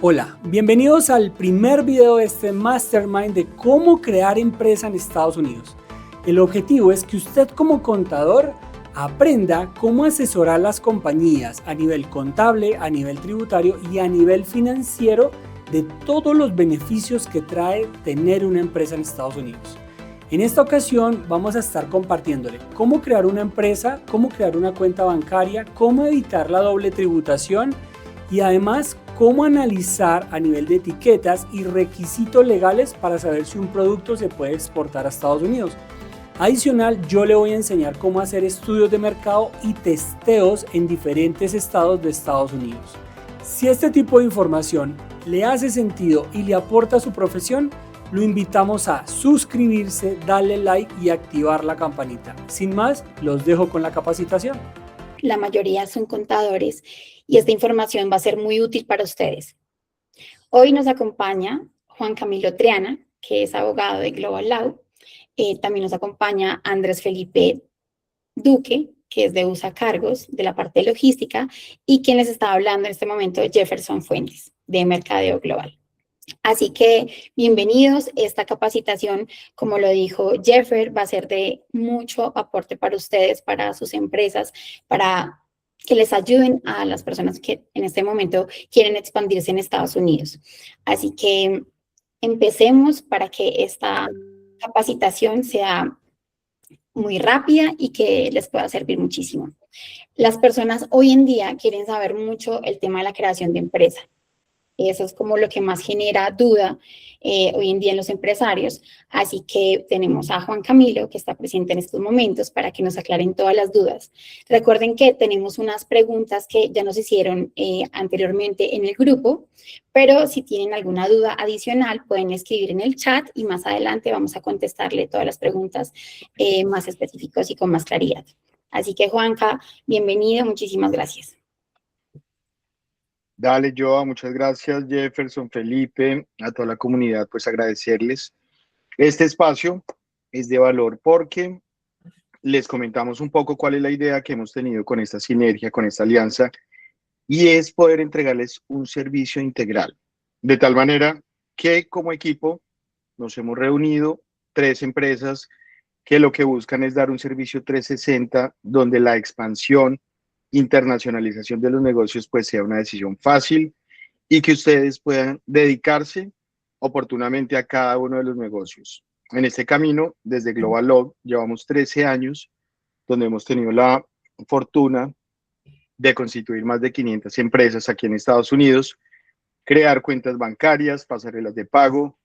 Hola, bienvenidos al primer video de este Mastermind de cómo crear empresa en Estados Unidos. El objetivo es que usted como contador aprenda cómo asesorar a las compañías a nivel contable, a nivel tributario y a nivel financiero de todos los beneficios que trae tener una empresa en Estados Unidos. En esta ocasión vamos a estar compartiéndole cómo crear una empresa, cómo crear una cuenta bancaria, cómo evitar la doble tributación y además cómo analizar a nivel de etiquetas y requisitos legales para saber si un producto se puede exportar a Estados Unidos. Adicional, yo le voy a enseñar cómo hacer estudios de mercado y testeos en diferentes estados de Estados Unidos. Si este tipo de información le hace sentido y le aporta a su profesión, lo invitamos a suscribirse, darle like y activar la campanita. Sin más, los dejo con la capacitación. La mayoría son contadores y esta información va a ser muy útil para ustedes. Hoy nos acompaña Juan Camilo Triana, que es abogado de Global Law. También nos acompaña Andrés Felipe Duque, que es de USA Cargos, de la parte de logística, y quien les está hablando en este momento, Jefferson Fuentes, de Mercadeo Global. Así que bienvenidos. Esta capacitación, como lo dijo Jeffer, va a ser de mucho aporte para ustedes, para sus empresas, para que les ayuden a las personas que en este momento quieren expandirse en Estados Unidos. Así que empecemos para que esta capacitación sea muy rápida y que les pueda servir muchísimo. Las personas hoy en día quieren saber mucho el tema de la creación de empresa. Eso es como lo que más genera duda hoy en día en los empresarios. Así que tenemos a Juan Camilo, que está presente en estos momentos, para que nos aclaren todas las dudas. Recuerden que tenemos unas preguntas que ya nos hicieron anteriormente en el grupo, pero si tienen alguna duda adicional, pueden escribir en el chat y más adelante vamos a contestarle todas las preguntas más específicas y con más claridad. Así que, Juanca, bienvenido, muchísimas gracias. Dale, Joa, muchas gracias, Jefferson, Felipe, a toda la comunidad, pues agradecerles. Este espacio es de valor porque les comentamos un poco cuál es la idea que hemos tenido con esta sinergia, con esta alianza, y es poder entregarles un servicio integral, de tal manera que como equipo nos hemos reunido 3 empresas que lo que buscan es dar un servicio 360 donde la expansión, internacionalización de los negocios pues sea una decisión fácil y que ustedes puedan dedicarse oportunamente a cada uno de los negocios. En este camino, desde Global Law, llevamos 13 años donde hemos tenido la fortuna de constituir más de 500 empresas aquí en Estados Unidos, crear cuentas bancarias, pasarelas de pago,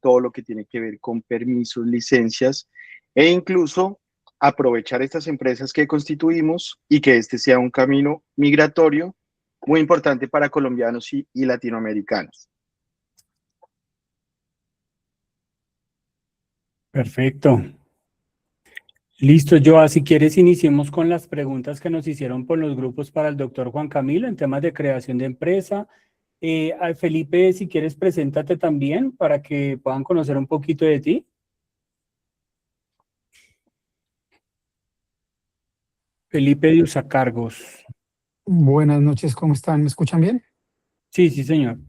todo lo que tiene que ver con permisos, licencias e incluso aprovechar estas empresas que constituimos y que este sea un camino migratorio muy importante para colombianos y latinoamericanos. Perfecto. Listo, Joa, si quieres iniciemos con las preguntas que nos hicieron por los grupos para el doctor Juan Camilo en temas de creación de empresa. Felipe, si quieres, preséntate también para que puedan conocer un poquito de ti. Felipe de Usacargos. Buenas noches, ¿cómo están? ¿Me escuchan bien? Sí, sí, señor.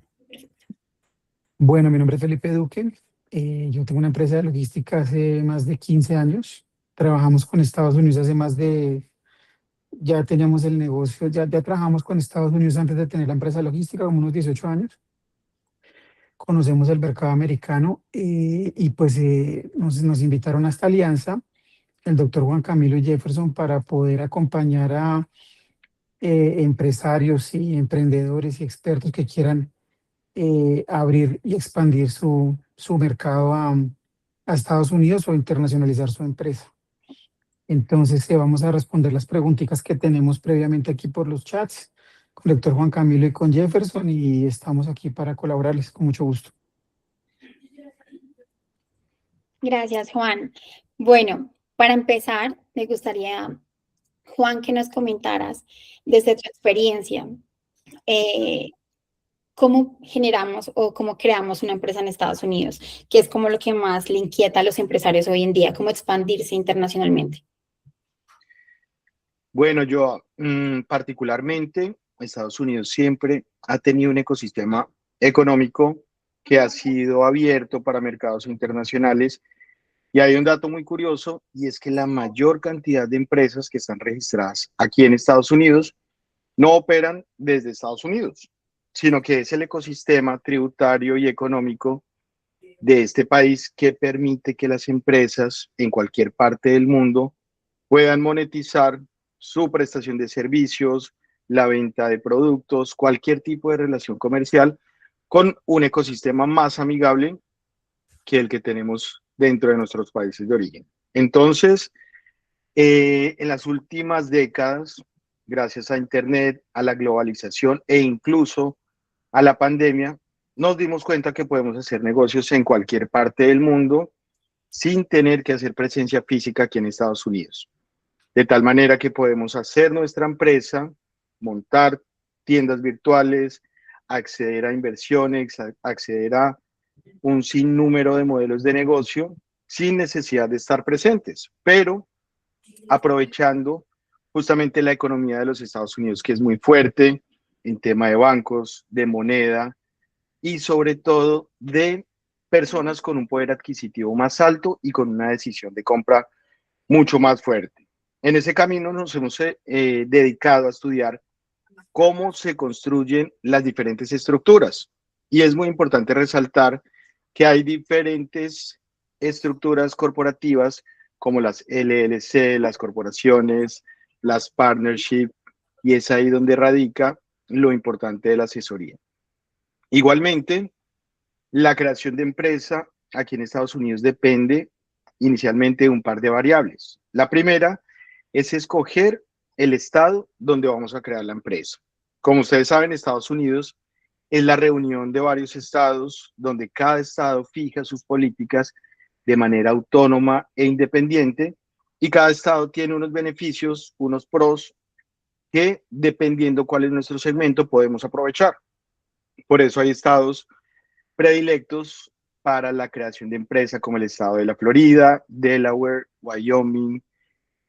Bueno, mi nombre es Felipe Duque. Yo tengo una empresa de logística hace más de 15 años. Trabajamos con Estados Unidos hace ya teníamos el negocio, ya trabajamos con Estados Unidos antes de tener la empresa logística, como unos 18 años. Conocemos el mercado americano y pues nos invitaron a esta alianza, el doctor Juan Camilo y Jefferson, para poder acompañar a empresarios y emprendedores y expertos que quieran abrir y expandir su mercado a Estados Unidos o internacionalizar su empresa. Entonces, vamos a responder las preguntitas que tenemos previamente aquí por los chats con el doctor Juan Camilo y con Jefferson, y estamos aquí para colaborarles con mucho gusto. Gracias, Juan. Bueno, para empezar, me gustaría, Juan, que nos comentaras desde tu experiencia, cómo generamos o cómo creamos una empresa en Estados Unidos, que es como lo que más le inquieta a los empresarios hoy en día, cómo expandirse internacionalmente. Bueno, yo particularmente, Estados Unidos siempre ha tenido un ecosistema económico que ha sido abierto para mercados internacionales. Y hay un dato muy curioso, y es que la mayor cantidad de empresas que están registradas aquí en Estados Unidos no operan desde Estados Unidos, sino que es el ecosistema tributario y económico de este país que permite que las empresas en cualquier parte del mundo puedan monetizar su prestación de servicios, la venta de productos, cualquier tipo de relación comercial con un ecosistema más amigable que el que tenemos dentro de nuestros países de origen. Entonces, en las últimas décadas, gracias a Internet, a la globalización e incluso a la pandemia, nos dimos cuenta que podemos hacer negocios en cualquier parte del mundo sin tener que hacer presencia física aquí en Estados Unidos. De tal manera que podemos hacer nuestra empresa, montar tiendas virtuales, acceder a inversiones, acceder a un sinnúmero de modelos de negocio sin necesidad de estar presentes, pero aprovechando justamente la economía de los Estados Unidos, que es muy fuerte en tema de bancos, de moneda y sobre todo de personas con un poder adquisitivo más alto y con una decisión de compra mucho más fuerte. En ese camino nos hemos dedicado a estudiar cómo se construyen las diferentes estructuras. Y es muy importante resaltar que hay diferentes estructuras corporativas como las LLC, las corporaciones, las partnerships, y es ahí donde radica lo importante de la asesoría. Igualmente, la creación de empresa aquí en Estados Unidos depende inicialmente de un par de variables. La primera es escoger el estado donde vamos a crear la empresa. Como ustedes saben, Estados Unidos es la reunión de varios estados donde cada estado fija sus políticas de manera autónoma e independiente, y cada estado tiene unos beneficios, unos pros que, dependiendo cuál es nuestro segmento, podemos aprovechar. Por eso hay estados predilectos para la creación de empresa como el estado de la Florida, Delaware, Wyoming,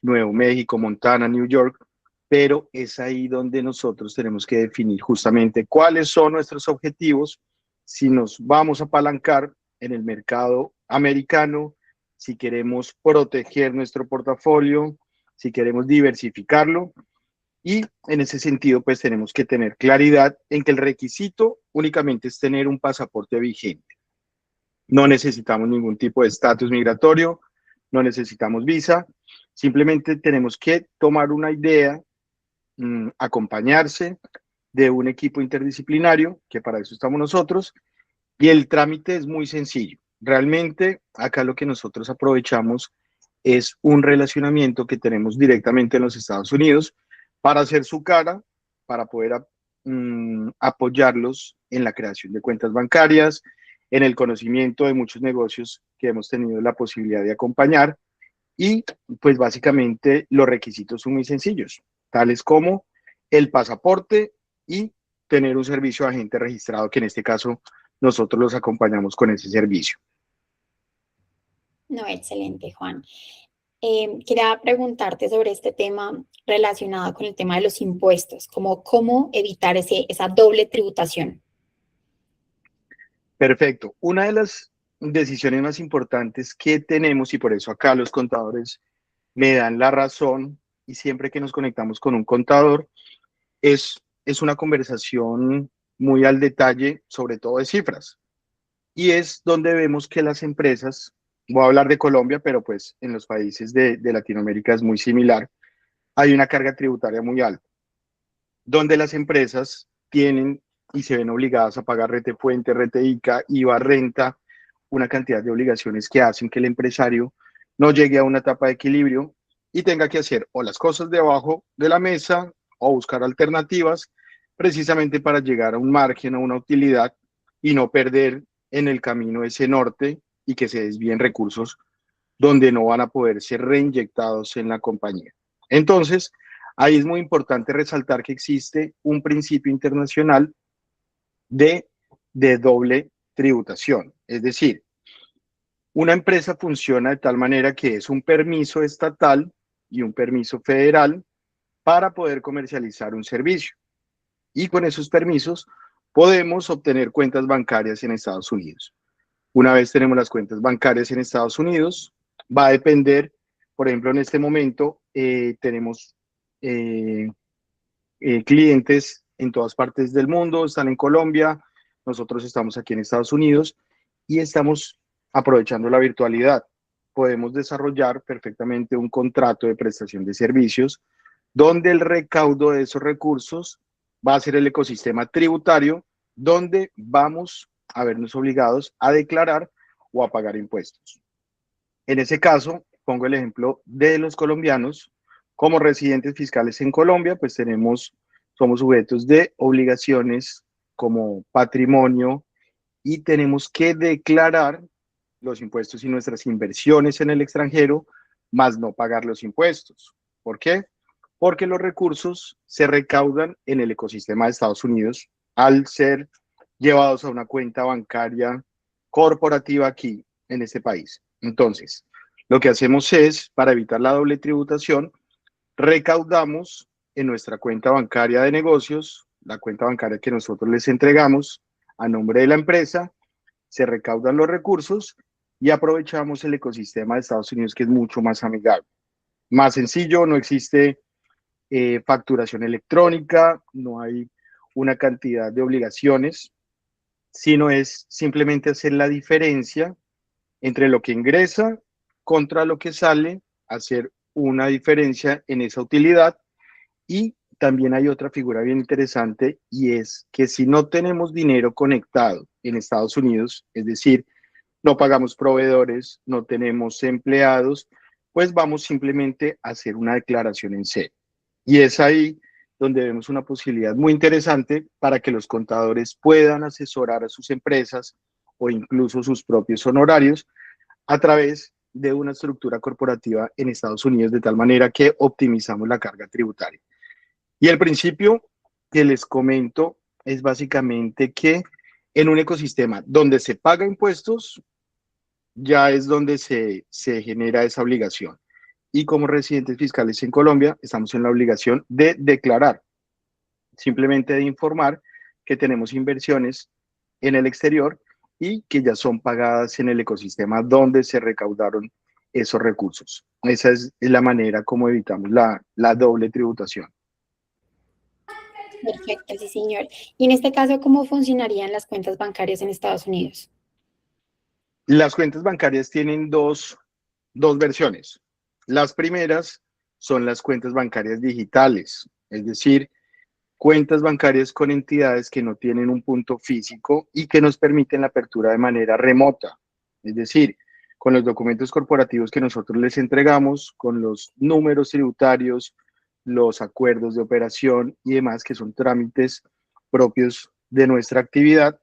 Nuevo México, Montana, New York, pero es ahí donde nosotros tenemos que definir justamente cuáles son nuestros objetivos, si nos vamos a apalancar en el mercado americano, si queremos proteger nuestro portafolio, si queremos diversificarlo, y en ese sentido pues tenemos que tener claridad en que el requisito únicamente es tener un pasaporte vigente. No necesitamos ningún tipo de estatus migratorio, no necesitamos visa, simplemente tenemos que tomar una idea, acompañarse de un equipo interdisciplinario, que para eso estamos nosotros, y el trámite es muy sencillo. Realmente acá lo que nosotros aprovechamos es un relacionamiento que tenemos directamente en los Estados Unidos para hacer su cara, para poder apoyarlos en la creación de cuentas bancarias, en el conocimiento de muchos negocios que hemos tenido la posibilidad de acompañar. Y pues básicamente los requisitos son muy sencillos, tales como el pasaporte y tener un servicio de agente registrado, que en este caso nosotros los acompañamos con ese servicio. No, excelente, Juan. Quería preguntarte sobre este tema relacionado con el tema de los impuestos, como cómo evitar esa doble tributación. Perfecto. Una de las decisiones más importantes que tenemos, y por eso acá los contadores me dan la razón, y siempre que nos conectamos con un contador, es una conversación muy al detalle, sobre todo de cifras. Y es donde vemos que las empresas, voy a hablar de Colombia, pero pues en los países de Latinoamérica es muy similar, hay una carga tributaria muy alta, donde las empresas tienen y se ven obligadas a pagar rete fuente, rete ICA, IVA, renta, una cantidad de obligaciones que hacen que el empresario no llegue a una etapa de equilibrio y tenga que hacer o las cosas debajo de la mesa o buscar alternativas precisamente para llegar a un margen, a una utilidad y no perder en el camino ese norte y que se desvíen recursos donde no van a poder ser reinyectados en la compañía. Entonces, ahí es muy importante resaltar que existe un principio internacional de doble tributación. Es decir, una empresa funciona de tal manera que es un permiso estatal y un permiso federal para poder comercializar un servicio. Y con esos permisos podemos obtener cuentas bancarias en Estados Unidos. Una vez tenemos las cuentas bancarias en Estados Unidos, va a depender, por ejemplo, en este momento tenemos clientes en todas partes del mundo, están en Colombia, nosotros estamos aquí en Estados Unidos y estamos aprovechando la virtualidad. Podemos desarrollar perfectamente un contrato de prestación de servicios donde el recaudo de esos recursos va a ser el ecosistema tributario donde vamos a vernos obligados a declarar o a pagar impuestos. En ese caso, pongo el ejemplo de los colombianos. Como residentes fiscales en Colombia, pues somos sujetos de obligaciones como patrimonio y tenemos que declarar los impuestos y nuestras inversiones en el extranjero, más no pagar los impuestos. ¿Por qué? Porque los recursos se recaudan en el ecosistema de Estados Unidos al ser llevados a una cuenta bancaria corporativa aquí en este país. Entonces, lo que hacemos es, para evitar la doble tributación, recaudamos en nuestra cuenta bancaria de negocios, la cuenta bancaria que nosotros les entregamos a nombre de la empresa, se recaudan los recursos y aprovechamos el ecosistema de Estados Unidos, que es mucho más amigable. Más sencillo, no existe facturación electrónica, no hay una cantidad de obligaciones, sino es simplemente hacer la diferencia entre lo que ingresa contra lo que sale, hacer una diferencia en esa utilidad. Y también hay otra figura bien interesante y es que si no tenemos dinero conectado en Estados Unidos, es decir, no pagamos proveedores, no tenemos empleados, pues vamos simplemente a hacer una declaración en cero. Y es ahí donde vemos una posibilidad muy interesante para que los contadores puedan asesorar a sus empresas o incluso sus propios honorarios a través de una estructura corporativa en Estados Unidos, de tal manera que optimizamos la carga tributaria. Y el principio que les comento es básicamente que en un ecosistema donde se paga impuestos, ya es donde se genera esa obligación. Y como residentes fiscales en Colombia, estamos en la obligación de declarar, simplemente de informar que tenemos inversiones en el exterior y que ya son pagadas en el ecosistema donde se recaudaron esos recursos. Esa es la manera como evitamos la doble tributación. Perfecto, sí, señor. Y en este caso, ¿cómo funcionarían las cuentas bancarias en Estados Unidos? Las cuentas bancarias tienen dos versiones. Las primeras son las cuentas bancarias digitales, es decir, cuentas bancarias con entidades que no tienen un punto físico y que nos permiten la apertura de manera remota, es decir, con los documentos corporativos que nosotros les entregamos, con los números tributarios, los acuerdos de operación y demás, que son trámites propios de nuestra actividad,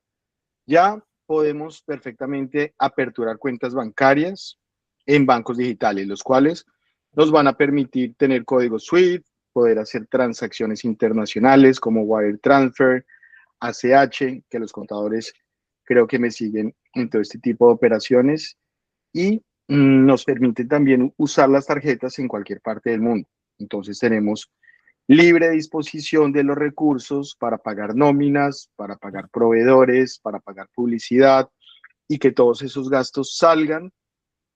ya podemos perfectamente aperturar cuentas bancarias en bancos digitales, los cuales nos van a permitir tener código SWIFT, poder hacer transacciones internacionales como wire transfer, ACH, que los contadores creo que me siguen en todo este tipo de operaciones, y nos permite también usar las tarjetas en cualquier parte del mundo. Entonces tenemos libre disposición de los recursos para pagar nóminas, para pagar proveedores, para pagar publicidad y que todos esos gastos salgan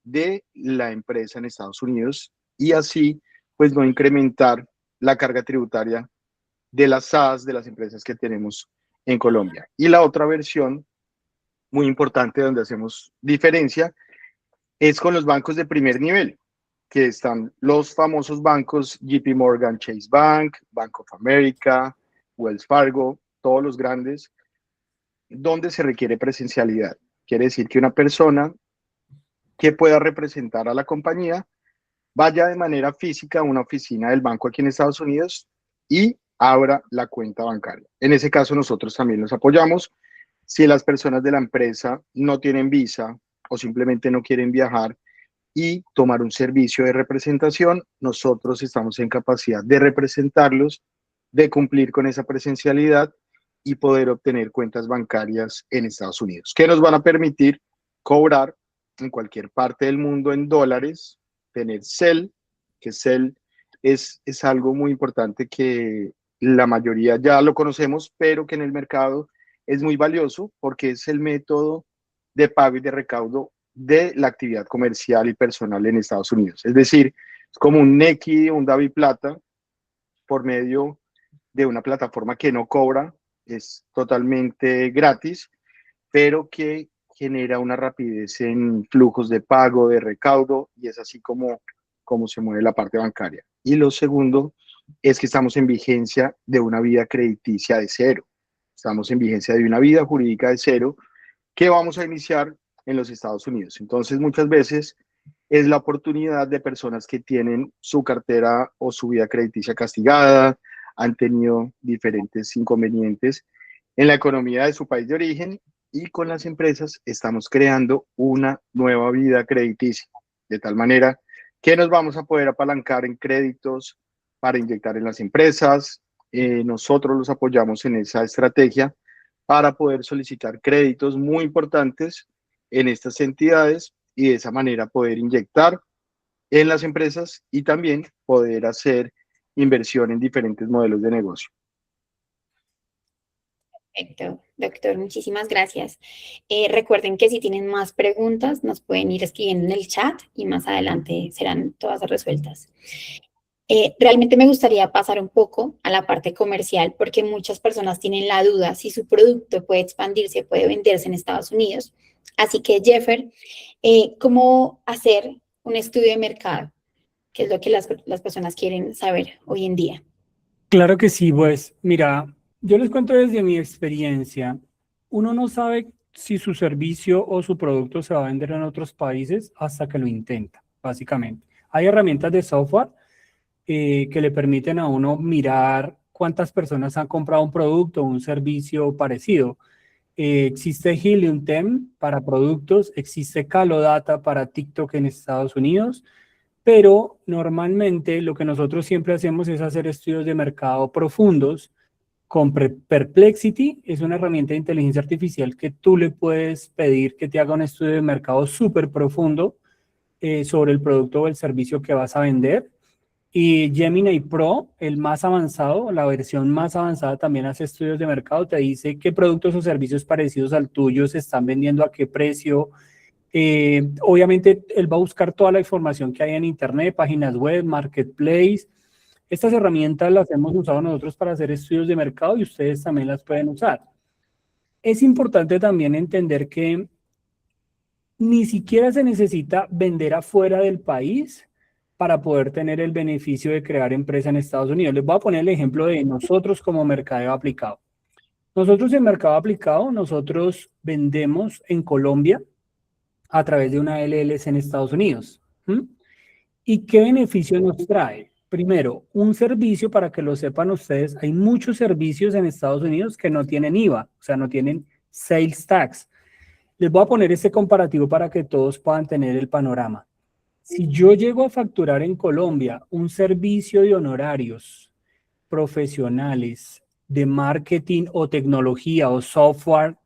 de la empresa en Estados Unidos y así pues no incrementar la carga tributaria de las SAS de las empresas que tenemos en Colombia. Y la otra versión muy importante donde hacemos diferencia es con los bancos de primer nivel, que están los famosos bancos JP Morgan Chase Bank, Bank of America, Wells Fargo, todos los grandes, donde se requiere presencialidad. Quiere decir que una persona que pueda representar a la compañía vaya de manera física a una oficina del banco aquí en Estados Unidos y abra la cuenta bancaria. En ese caso nosotros también los apoyamos. Si las personas de la empresa no tienen visa o simplemente no quieren viajar y tomar un servicio de representación, nosotros estamos en capacidad de representarlos, de cumplir con esa presencialidad y poder obtener cuentas bancarias en Estados Unidos, que nos van a permitir cobrar en cualquier parte del mundo en dólares, tener CEL, que CEL es algo muy importante que la mayoría ya lo conocemos, pero que en el mercado es muy valioso porque es el método de pago y de recaudo de la actividad comercial y personal en Estados Unidos. Es decir, es como un Nequi, un DaviPlata, por medio de una plataforma que no cobra, es totalmente gratis, pero que genera una rapidez en flujos de pago, de recaudo, y es así como se mueve la parte bancaria. Y lo segundo es que estamos en vigencia de una vida crediticia de cero. Estamos en vigencia de una vida jurídica de cero que vamos a iniciar en los Estados Unidos. Entonces, muchas veces es la oportunidad de personas que tienen su cartera o su vida crediticia castigada, han tenido diferentes inconvenientes en la economía de su país de origen, y con las empresas estamos creando una nueva vida crediticia, de tal manera que nos vamos a poder apalancar en créditos para inyectar en las empresas. Nosotros los apoyamos en esa estrategia para poder solicitar créditos muy importantes en estas entidades y de esa manera poder inyectar en las empresas y también poder hacer inversión en diferentes modelos de negocio. Perfecto, doctor, muchísimas gracias. Recuerden que si tienen más preguntas, nos pueden ir escribiendo en el chat y más adelante serán todas resueltas. Realmente me gustaría pasar un poco a la parte comercial porque muchas personas tienen la duda si su producto puede expandirse, puede venderse en Estados Unidos. Así que, Jeffer, ¿cómo hacer un estudio de mercado? ¿Qué es lo que las personas quieren saber hoy en día? Claro que sí, pues mira, yo les cuento desde mi experiencia, uno no sabe si su servicio o su producto se va a vender en otros países hasta que lo intenta, básicamente. Hay herramientas de software que le permiten a uno mirar cuántas personas han comprado un producto o un servicio parecido. Existe Helium 10 para productos, existe Calodata para TikTok en Estados Unidos, pero normalmente lo que nosotros siempre hacemos es hacer estudios de mercado profundos. Con Perplexity es una herramienta de inteligencia artificial que tú le puedes pedir que te haga un estudio de mercado súper profundo sobre el producto o el servicio que vas a vender. Y Gemini Pro, el más avanzado, la versión más avanzada, también hace estudios de mercado, te dice qué productos o servicios parecidos al tuyo se están vendiendo, a qué precio. Obviamente, él va a buscar toda la información que hay en Internet, páginas web, marketplace. Estas herramientas las hemos usado nosotros para hacer estudios de mercado y ustedes también las pueden usar. Es importante también entender que ni siquiera se necesita vender afuera del país para poder tener el beneficio de crear empresa en Estados Unidos. Les voy a poner el ejemplo de nosotros como mercadeo aplicado. Nosotros en mercado aplicado, nosotros vendemos en Colombia a través de una LLC en Estados Unidos. ¿Y qué beneficio nos trae? Primero, un servicio, para que lo sepan ustedes, hay muchos servicios en Estados Unidos que no tienen IVA, o sea, no tienen sales tax. Les voy a poner este comparativo para que todos puedan tener el panorama. Si yo llego a facturar en Colombia un servicio de honorarios profesionales de marketing o tecnología o software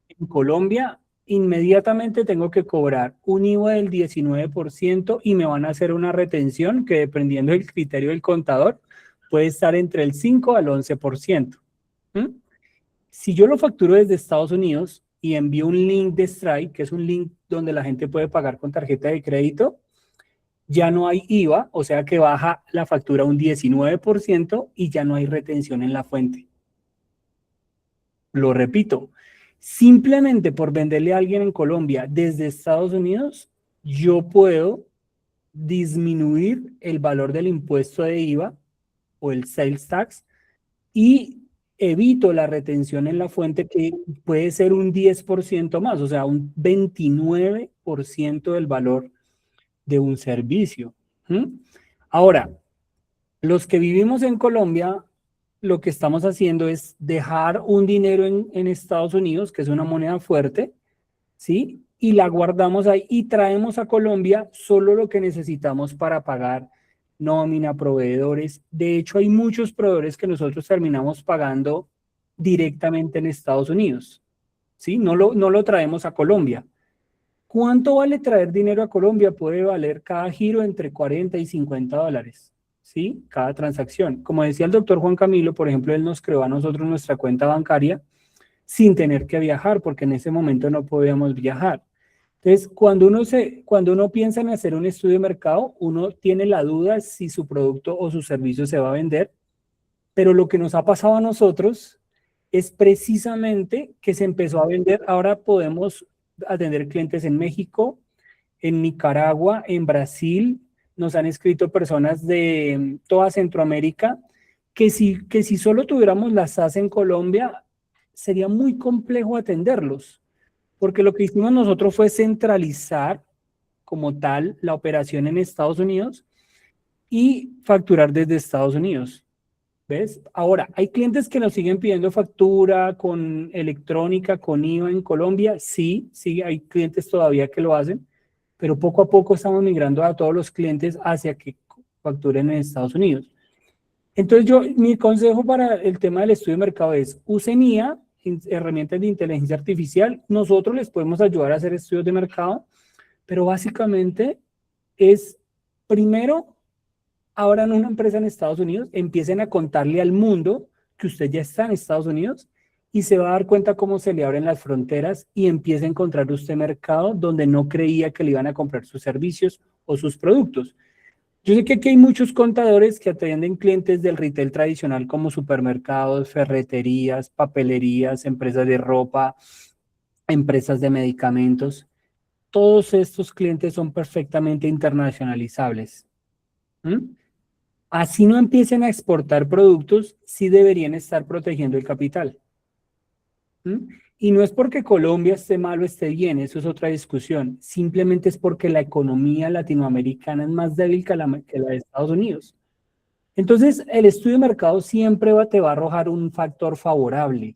en Colombia, inmediatamente tengo que cobrar un IVA del 19% y me van a hacer una retención que, dependiendo del criterio del contador, puede estar entre el 5 al 11%. Si yo lo facturo desde Estados Unidos y envío un link de Stripe, que es un link donde la gente puede pagar con tarjeta de crédito, ya no hay IVA, o sea que baja la factura un 19% y ya no hay retención en la fuente. Lo repito, simplemente por venderle a alguien en Colombia desde Estados Unidos, yo puedo disminuir el valor del impuesto de IVA o el sales tax y evito la retención en la fuente, que puede ser un 10% más, o sea, un 29% del valor de un servicio. Ahora, los que vivimos en Colombia, lo que estamos haciendo es dejar un dinero en Estados Unidos, que es una moneda fuerte, ¿sí? Y la guardamos ahí y traemos a Colombia solo lo que necesitamos para pagar nómina, proveedores. De hecho, hay muchos proveedores que nosotros terminamos pagando directamente en Estados Unidos, ¿sí? No lo traemos a Colombia. ¿Cuánto vale traer dinero a Colombia? Puede valer cada giro entre 40 y 50 dólares, ¿sí? Cada transacción. Como decía el doctor Juan Camilo, por ejemplo, él nos creó a nosotros nuestra cuenta bancaria sin tener que viajar, porque en ese momento no podíamos viajar. Entonces, cuando uno piensa en hacer un estudio de mercado, uno tiene la duda si su producto o su servicio se va a vender, pero lo que nos ha pasado a nosotros es precisamente que se empezó a vender. Ahora podemos atender clientes en México, en Nicaragua, en Brasil. Nos han escrito personas de toda Centroamérica que si solo tuviéramos las SAS en Colombia, sería muy complejo atenderlos, porque lo que hicimos nosotros fue centralizar como tal la operación en Estados Unidos y facturar desde Estados Unidos. ¿Ves? Ahora, hay clientes que nos siguen pidiendo factura con electrónica, con IVA en Colombia. Sí, sí, hay clientes todavía que lo hacen, pero poco a poco estamos migrando a todos los clientes hacia que facturen en Estados Unidos. Entonces, mi consejo para el tema del estudio de mercado es, usen IA, herramientas de inteligencia artificial. Nosotros les podemos ayudar a hacer estudios de mercado, pero básicamente es, primero, abran una empresa en Estados Unidos, empiecen a contarle al mundo que usted ya está en Estados Unidos y se va a dar cuenta cómo se le abren las fronteras y empieza a encontrar usted mercado donde no creía que le iban a comprar sus servicios o sus productos. Yo sé que aquí hay muchos contadores que atienden clientes del retail tradicional como supermercados, ferreterías, papelerías, empresas de ropa, empresas de medicamentos. Todos estos clientes son perfectamente internacionalizables. Así no empiecen a exportar productos, sí deberían estar protegiendo el capital. Y no es porque Colombia esté mal o esté bien, eso es otra discusión. Simplemente es porque la economía latinoamericana es más débil que la de Estados Unidos. Entonces, el estudio de mercado siempre te va a arrojar un factor favorable.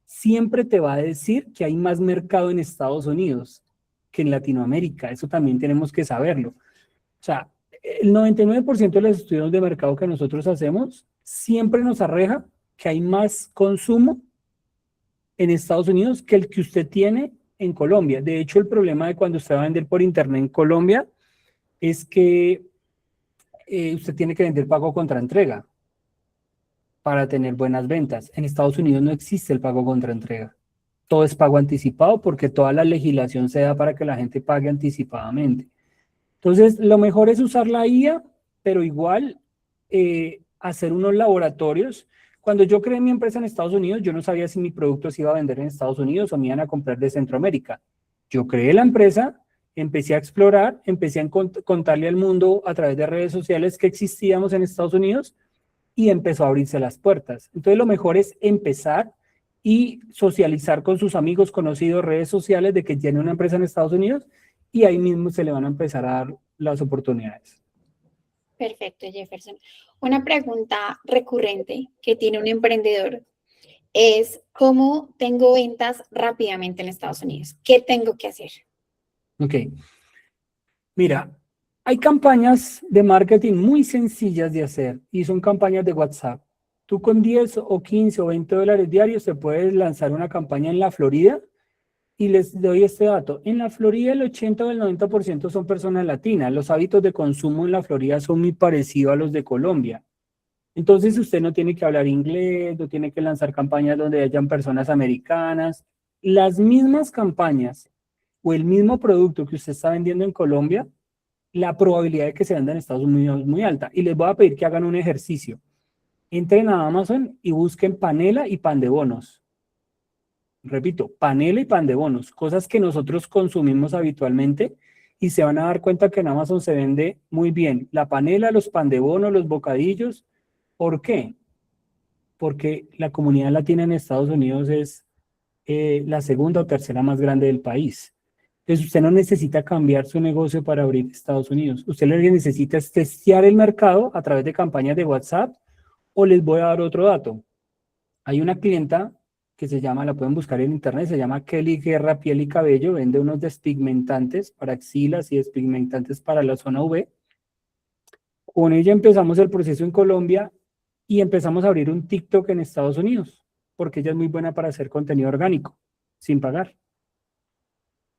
Siempre te va a decir que hay más mercado en Estados Unidos que en Latinoamérica. Eso también tenemos que saberlo. O sea, el 99% de los estudios de mercado que nosotros hacemos siempre nos arroja que hay más consumo en Estados Unidos que el que usted tiene en Colombia. De hecho, el problema de cuando usted va a vender por internet en Colombia es que usted tiene que vender pago contra entrega para tener buenas ventas. En Estados Unidos no existe el pago contra entrega. Todo es pago anticipado porque toda la legislación se da para que la gente pague anticipadamente. Entonces, lo mejor es usar la IA, pero igual hacer unos laboratorios. Cuando yo creé mi empresa en Estados Unidos, yo no sabía si mi producto se iba a vender en Estados Unidos o me iban a comprar de Centroamérica. Yo creé la empresa, empecé a explorar, empecé a contarle al mundo a través de redes sociales que existíamos en Estados Unidos y empezó a abrirse las puertas. Entonces, lo mejor es empezar y socializar con sus amigos, conocidos, redes sociales de que tiene una empresa en Estados Unidos y ahí mismo se le van a empezar a dar las oportunidades. Perfecto, Jefferson. Una pregunta recurrente que tiene un emprendedor es ¿cómo tengo ventas rápidamente en Estados Unidos? ¿Qué tengo que hacer? Ok. Mira, hay campañas de marketing muy sencillas de hacer y son campañas de WhatsApp. Tú con 10 o 15 o 20 dólares diarios te puedes lanzar una campaña en la Florida. Y les doy este dato. En la Florida el 80 o el 90% son personas latinas. Los hábitos de consumo en la Florida son muy parecidos a los de Colombia. Entonces usted no tiene que hablar inglés, no tiene que lanzar campañas donde hayan personas americanas. Las mismas campañas o el mismo producto que usted está vendiendo en Colombia, la probabilidad de que se venda en Estados Unidos es muy alta. Y les voy a pedir que hagan un ejercicio. Entren a Amazon y busquen panela y pan de bonos. Repito, panela y pan de bonos, cosas que nosotros consumimos habitualmente y se van a dar cuenta que en Amazon se vende muy bien la panela, los pan de bonos, los bocadillos. ¿Por qué? Porque la comunidad latina en Estados Unidos es la segunda o tercera más grande del país. Entonces usted no necesita cambiar su negocio para abrir Estados Unidos. Usted lo que necesita es testear el mercado a través de campañas de WhatsApp o les voy a dar otro dato. Hay una clienta que se llama, la pueden buscar en internet, se llama Kelly Guerra Piel y Cabello, vende unos despigmentantes para axilas y despigmentantes para la zona V. Con ella empezamos el proceso en Colombia y empezamos a abrir un TikTok en Estados Unidos, porque ella es muy buena para hacer contenido orgánico, sin pagar.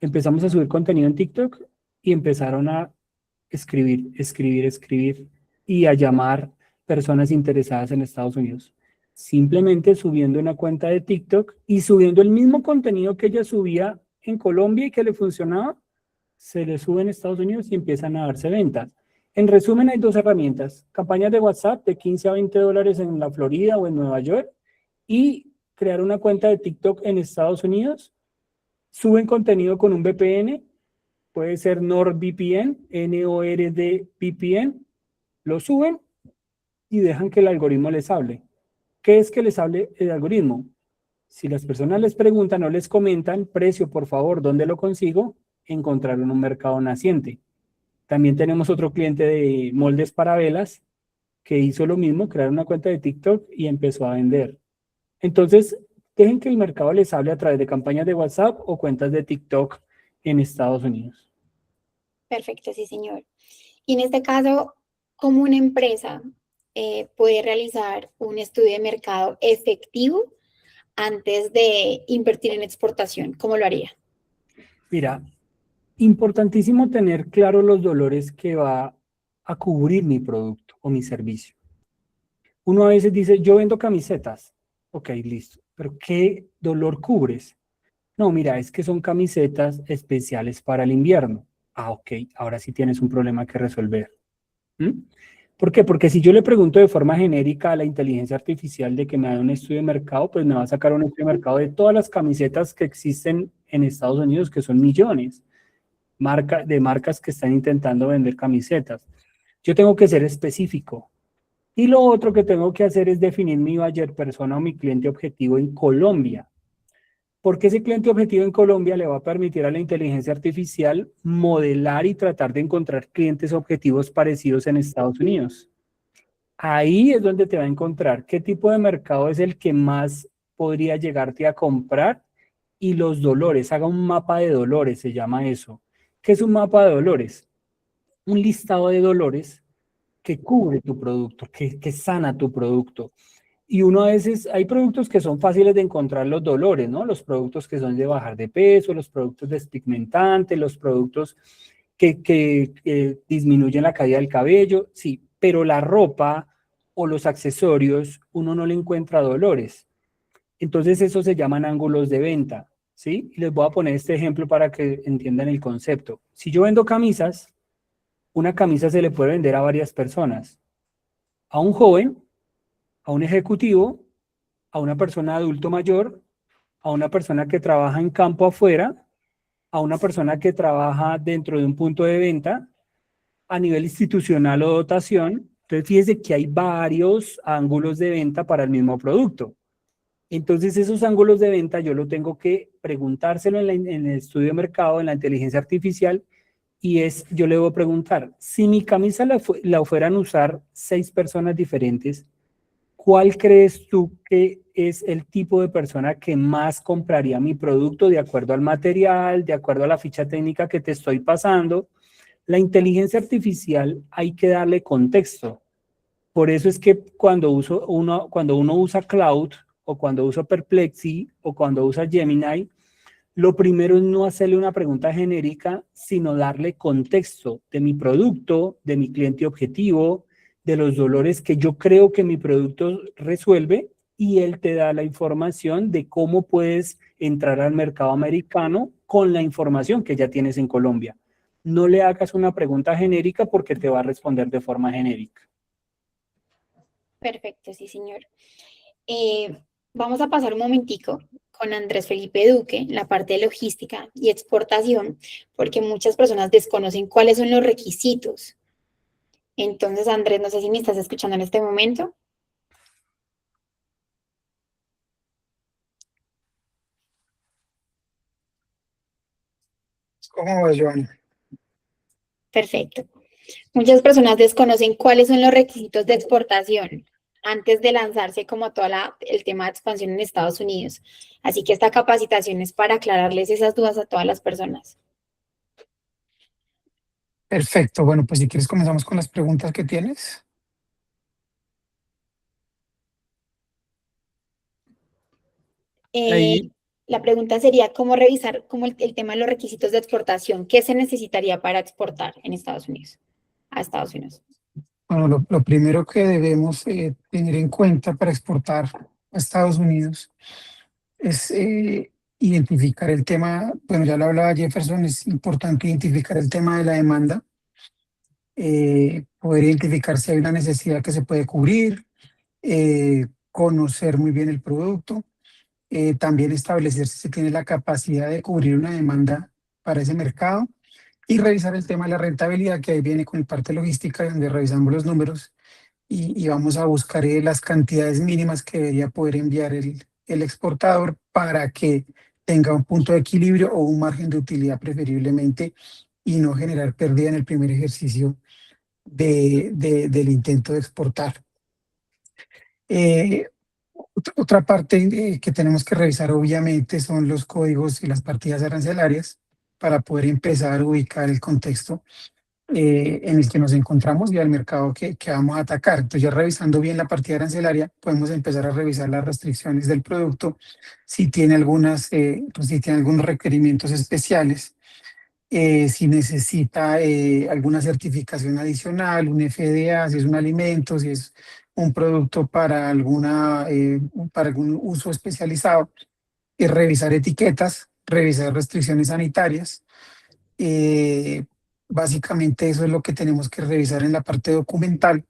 Empezamos a subir contenido en TikTok y empezaron a escribir y a llamar personas interesadas en Estados Unidos. simplemente subiendo una cuenta de TikTok y subiendo el mismo contenido que ella subía en Colombia y que le funcionaba, se le sube en Estados Unidos y empiezan a darse ventas. En resumen, hay dos herramientas: campañas de WhatsApp de 15 a 20 dólares en la Florida o en Nueva York, y crear una cuenta de TikTok en Estados Unidos. Suben contenido con un VPN, puede ser NordVPN, NORD-VPN, lo suben y dejan que el algoritmo les hable. ¿Qué es que les hable el algoritmo? Si las personas les preguntan o les comentan, precio, por favor, ¿dónde lo consigo? Encontraron un mercado naciente. También tenemos otro cliente de moldes para velas que hizo lo mismo, crear una cuenta de TikTok y empezó a vender. Entonces, dejen que el mercado les hable a través de campañas de WhatsApp o cuentas de TikTok en Estados Unidos. Perfecto, sí, señor. Y en este caso, ¿cómo una empresa puede realizar un estudio de mercado efectivo antes de invertir en exportación? ¿Cómo lo haría? Mira, importantísimo tener claro los dolores que va a cubrir mi producto o mi servicio. Uno a veces dice, yo vendo camisetas. Ok, listo. Pero ¿qué dolor cubres? No, mira, es que son camisetas especiales para el invierno. Ah, ok, ahora sí tienes un problema que resolver. ¿Mm? ¿Por qué? Porque si yo le pregunto de forma genérica a la inteligencia artificial de que me haga un estudio de mercado, pues me va a sacar un estudio de mercado de todas las camisetas que existen en Estados Unidos, que son millones de marcas que están intentando vender camisetas. Yo tengo que ser específico. Y lo otro que tengo que hacer es definir mi buyer persona o mi cliente objetivo en Colombia. Porque ese cliente objetivo en Colombia le va a permitir a la inteligencia artificial modelar y tratar de encontrar clientes objetivos parecidos en Estados Unidos. Ahí es donde te va a encontrar qué tipo de mercado es el que más podría llegarte a comprar y los dolores. Haga un mapa de dolores, se llama eso. ¿Qué es un mapa de dolores? Un listado de dolores que cubre tu producto, que sana tu producto. Y uno a veces, hay productos que son fáciles de encontrar los dolores, ¿no? Los productos que son de bajar de peso, los productos despigmentantes, los productos que disminuyen la caída del cabello, sí, pero la ropa o los accesorios, uno no le encuentra dolores. Entonces, eso se llaman ángulos de venta, ¿sí? Y les voy a poner este ejemplo para que entiendan el concepto. Si yo vendo camisas, una camisa se le puede vender a varias personas: a un joven, a un ejecutivo, a una persona adulto mayor, a una persona que trabaja en campo afuera, a una persona que trabaja dentro de un punto de venta, a nivel institucional o dotación. Entonces, fíjese que hay varios ángulos de venta para el mismo producto. Entonces, esos ángulos de venta yo lo tengo que preguntárselo en el estudio de mercado, en la inteligencia artificial, y yo le voy a preguntar, si mi camisa la fueran a usar 6 personas diferentes, ¿cuál crees tú que es el tipo de persona que más compraría mi producto de acuerdo al material, de acuerdo a la ficha técnica que te estoy pasando? La inteligencia artificial hay que darle contexto. Por eso es que cuando uno usa Cloud o cuando usa Perplexity o cuando usa Gemini, lo primero es no hacerle una pregunta genérica, sino darle contexto de mi producto, de mi cliente objetivo, de los dolores que yo creo que mi producto resuelve, y él te da la información de cómo puedes entrar al mercado americano con la información que ya tienes en Colombia. No le hagas una pregunta genérica porque te va a responder de forma genérica. Perfecto, sí, señor. Vamos a pasar un momentico con Andrés Felipe Duque, la parte de logística y exportación, porque muchas personas desconocen cuáles son los requisitos. Entonces, Andrés, no sé si me estás escuchando en este momento. ¿Cómo vas, Joana? Perfecto. Muchas personas desconocen cuáles son los requisitos de exportación antes de lanzarse como todo el tema de expansión en Estados Unidos. Así que esta capacitación es para aclararles esas dudas a todas las personas. Perfecto. Bueno, pues si quieres comenzamos con las preguntas que tienes. Ahí, La pregunta sería, ¿cómo revisar el tema de los requisitos de exportación? ¿Qué se necesitaría para exportar en Estados Unidos? A Estados Unidos. Bueno, lo primero que debemos tener en cuenta para exportar a Estados Unidos es identificar el tema, bueno, ya lo hablaba Jefferson, es importante identificar el tema de la demanda, poder identificar si hay una necesidad que se puede cubrir, conocer muy bien el producto, también establecer si se tiene la capacidad de cubrir una demanda para ese mercado y revisar el tema de la rentabilidad, que ahí viene con el parte logística, donde revisamos los números y vamos a buscar las cantidades mínimas que debería poder enviar el exportador para que tenga un punto de equilibrio o un margen de utilidad preferiblemente y no generar pérdida en el primer ejercicio del intento de exportar. Eh, Otra parte que tenemos que revisar obviamente son los códigos y las partidas arancelarias para poder empezar a ubicar el contexto en el que nos encontramos y al mercado que vamos a atacar. Entonces, ya revisando bien la partida arancelaria, podemos empezar a revisar las restricciones del producto, si tiene si tiene algunos requerimientos especiales, si necesita alguna certificación adicional, un FDA, si es un alimento, si es un producto para algún uso especializado, y revisar etiquetas, revisar restricciones sanitarias. eh, Básicamente eso es lo que tenemos que revisar en la parte documental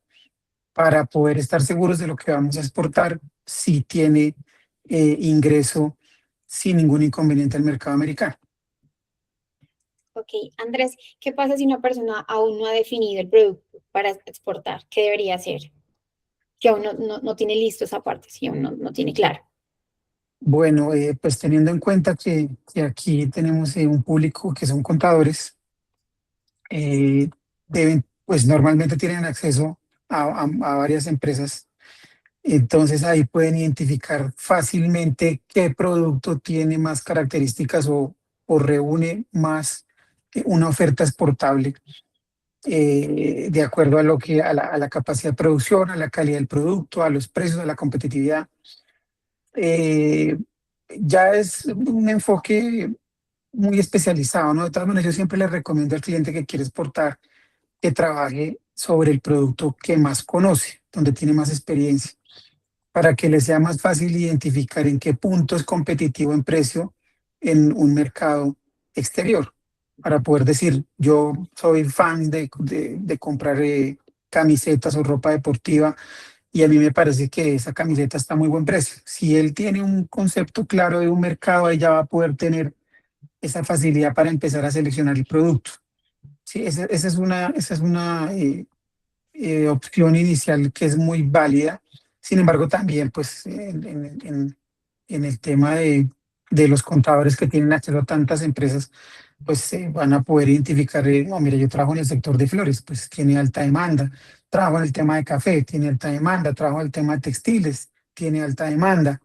para poder estar seguros de lo que vamos a exportar, si tiene ingreso sin ningún inconveniente al mercado americano. Ok, Andrés, ¿qué pasa si una persona aún no ha definido el producto para exportar? ¿Qué debería hacer? Que aún no tiene listo esa parte, si aún no tiene claro. Bueno, pues teniendo en cuenta que aquí tenemos un público que son contadores, pues normalmente tienen acceso a varias empresas. Entonces ahí pueden identificar fácilmente qué producto tiene más características o reúne más una oferta exportable, de acuerdo a a la capacidad de producción, a la calidad del producto, a los precios, a la competitividad. Eh, ya es un enfoque muy especializado, ¿no? De todas maneras, yo siempre le recomiendo al cliente que quiere exportar que trabaje sobre el producto que más conoce, donde tiene más experiencia, para que le sea más fácil identificar en qué punto es competitivo en precio en un mercado exterior, para poder decir, yo soy fan de comprar camisetas o ropa deportiva y a mí me parece que esa camiseta está a muy buen precio. Si él tiene un concepto claro de un mercado, ahí ya va a poder tener esa facilidad para empezar a seleccionar el producto. Sí, esa es una opción inicial que es muy válida. Sin embargo, también pues en el tema de los contadores que tienen acceso a tantas empresas, pues van a poder identificar, no, mira, yo trabajo en el sector de flores, pues tiene alta demanda, trabajo en el tema de café, tiene alta demanda, trabajo en el tema de textiles, tiene alta demanda.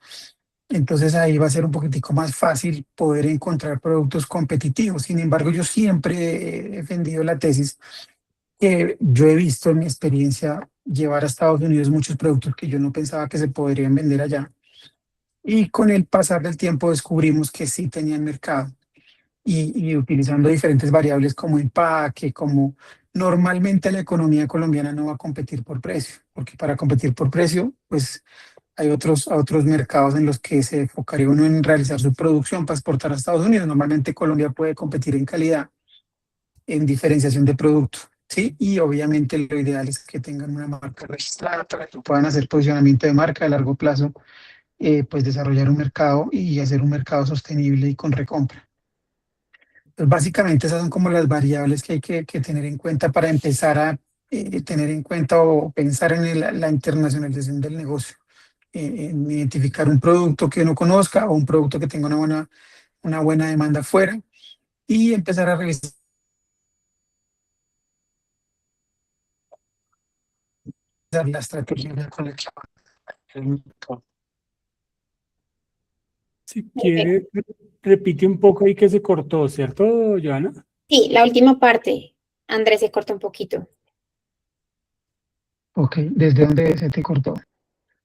Entonces ahí va a ser un poquitico más fácil poder encontrar productos competitivos. Sin embargo, yo siempre he defendido la tesis que yo he visto en mi experiencia llevar a Estados Unidos muchos productos que yo no pensaba que se podrían vender allá. Y con el pasar del tiempo descubrimos que sí tenían mercado y utilizando diferentes variables como empaque, como normalmente la economía colombiana no va a competir por precio, porque para competir por precio, pues hay otros mercados en los que se enfocaría uno en realizar su producción para exportar a Estados Unidos. Normalmente Colombia puede competir en calidad, en diferenciación de producto, ¿sí? Y obviamente lo ideal es que tengan una marca registrada para que puedan hacer posicionamiento de marca a largo plazo, pues desarrollar un mercado y hacer un mercado sostenible y con recompra. Pues básicamente esas son como las variables que hay que tener en cuenta para empezar a tener en cuenta o pensar en la internacionalización del negocio, en identificar un producto que uno conozca o un producto que tenga una buena demanda afuera y empezar a revisar la estrategia con la que va el mercado. Si Perfecto. quiere, repite un poco ahí que se cortó, ¿cierto, Joana? Sí, la última parte, Andrés, se corta un poquito. Ok, ¿desde dónde se te cortó?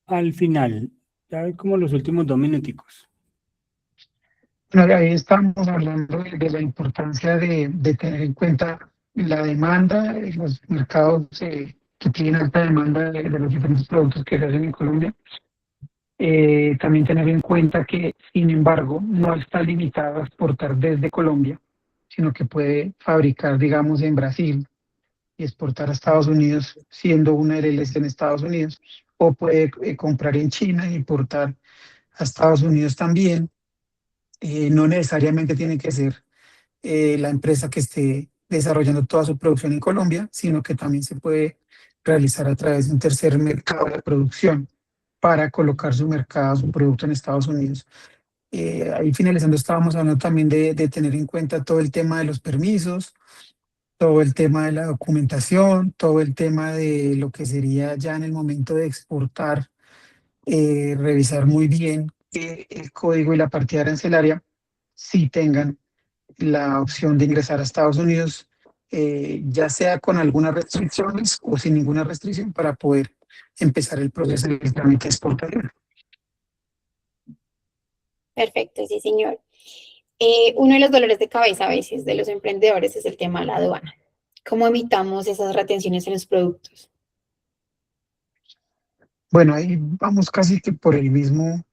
Al final, ya como los últimos 2 minuticos. Bueno, ahí estamos hablando de la importancia de tener en cuenta la demanda, los mercados que tienen alta demanda de los diferentes productos que se hacen en Colombia. También tener en cuenta que, sin embargo, no está limitado a exportar desde Colombia, sino que puede fabricar, digamos, en Brasil y exportar a Estados Unidos siendo una LLC en Estados Unidos, o puede comprar en China e importar a Estados Unidos también. No necesariamente tiene que ser la empresa que esté desarrollando toda su producción en Colombia, sino que también se puede realizar a través de un tercer mercado de producción para colocar su mercado, su producto en Estados Unidos. Ahí finalizando, estábamos hablando también de tener en cuenta todo el tema de los permisos, todo el tema de la documentación, todo el tema de lo que sería ya en el momento de exportar, revisar muy bien que el código y la partida arancelaria sí tengan la opción de ingresar a Estados Unidos, ya sea con algunas restricciones o sin ninguna restricción para poder empezar el proceso del trámite exportador. Perfecto, sí, señor. Uno de los dolores de cabeza a veces de los emprendedores es el tema de la aduana. ¿Cómo evitamos esas retenciones en los productos? Bueno, ahí vamos casi que por el mismo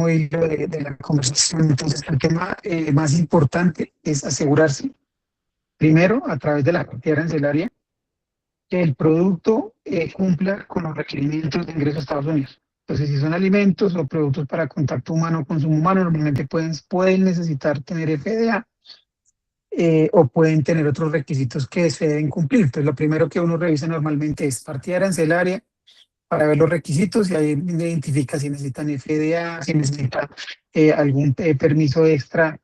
hilo de la conversación. Entonces, el tema más importante es asegurarse, primero, a través de la partida arancelaria, que el producto cumpla con los requerimientos de ingreso a Estados Unidos. Entonces, si son alimentos o productos para contacto humano o consumo humano, normalmente pueden necesitar tener FDA, o pueden tener otros requisitos que se deben cumplir. Entonces, lo primero que uno revisa normalmente es partida arancelaria para ver los requisitos y ahí identifica si necesitan FDA, si necesitan algún permiso extra,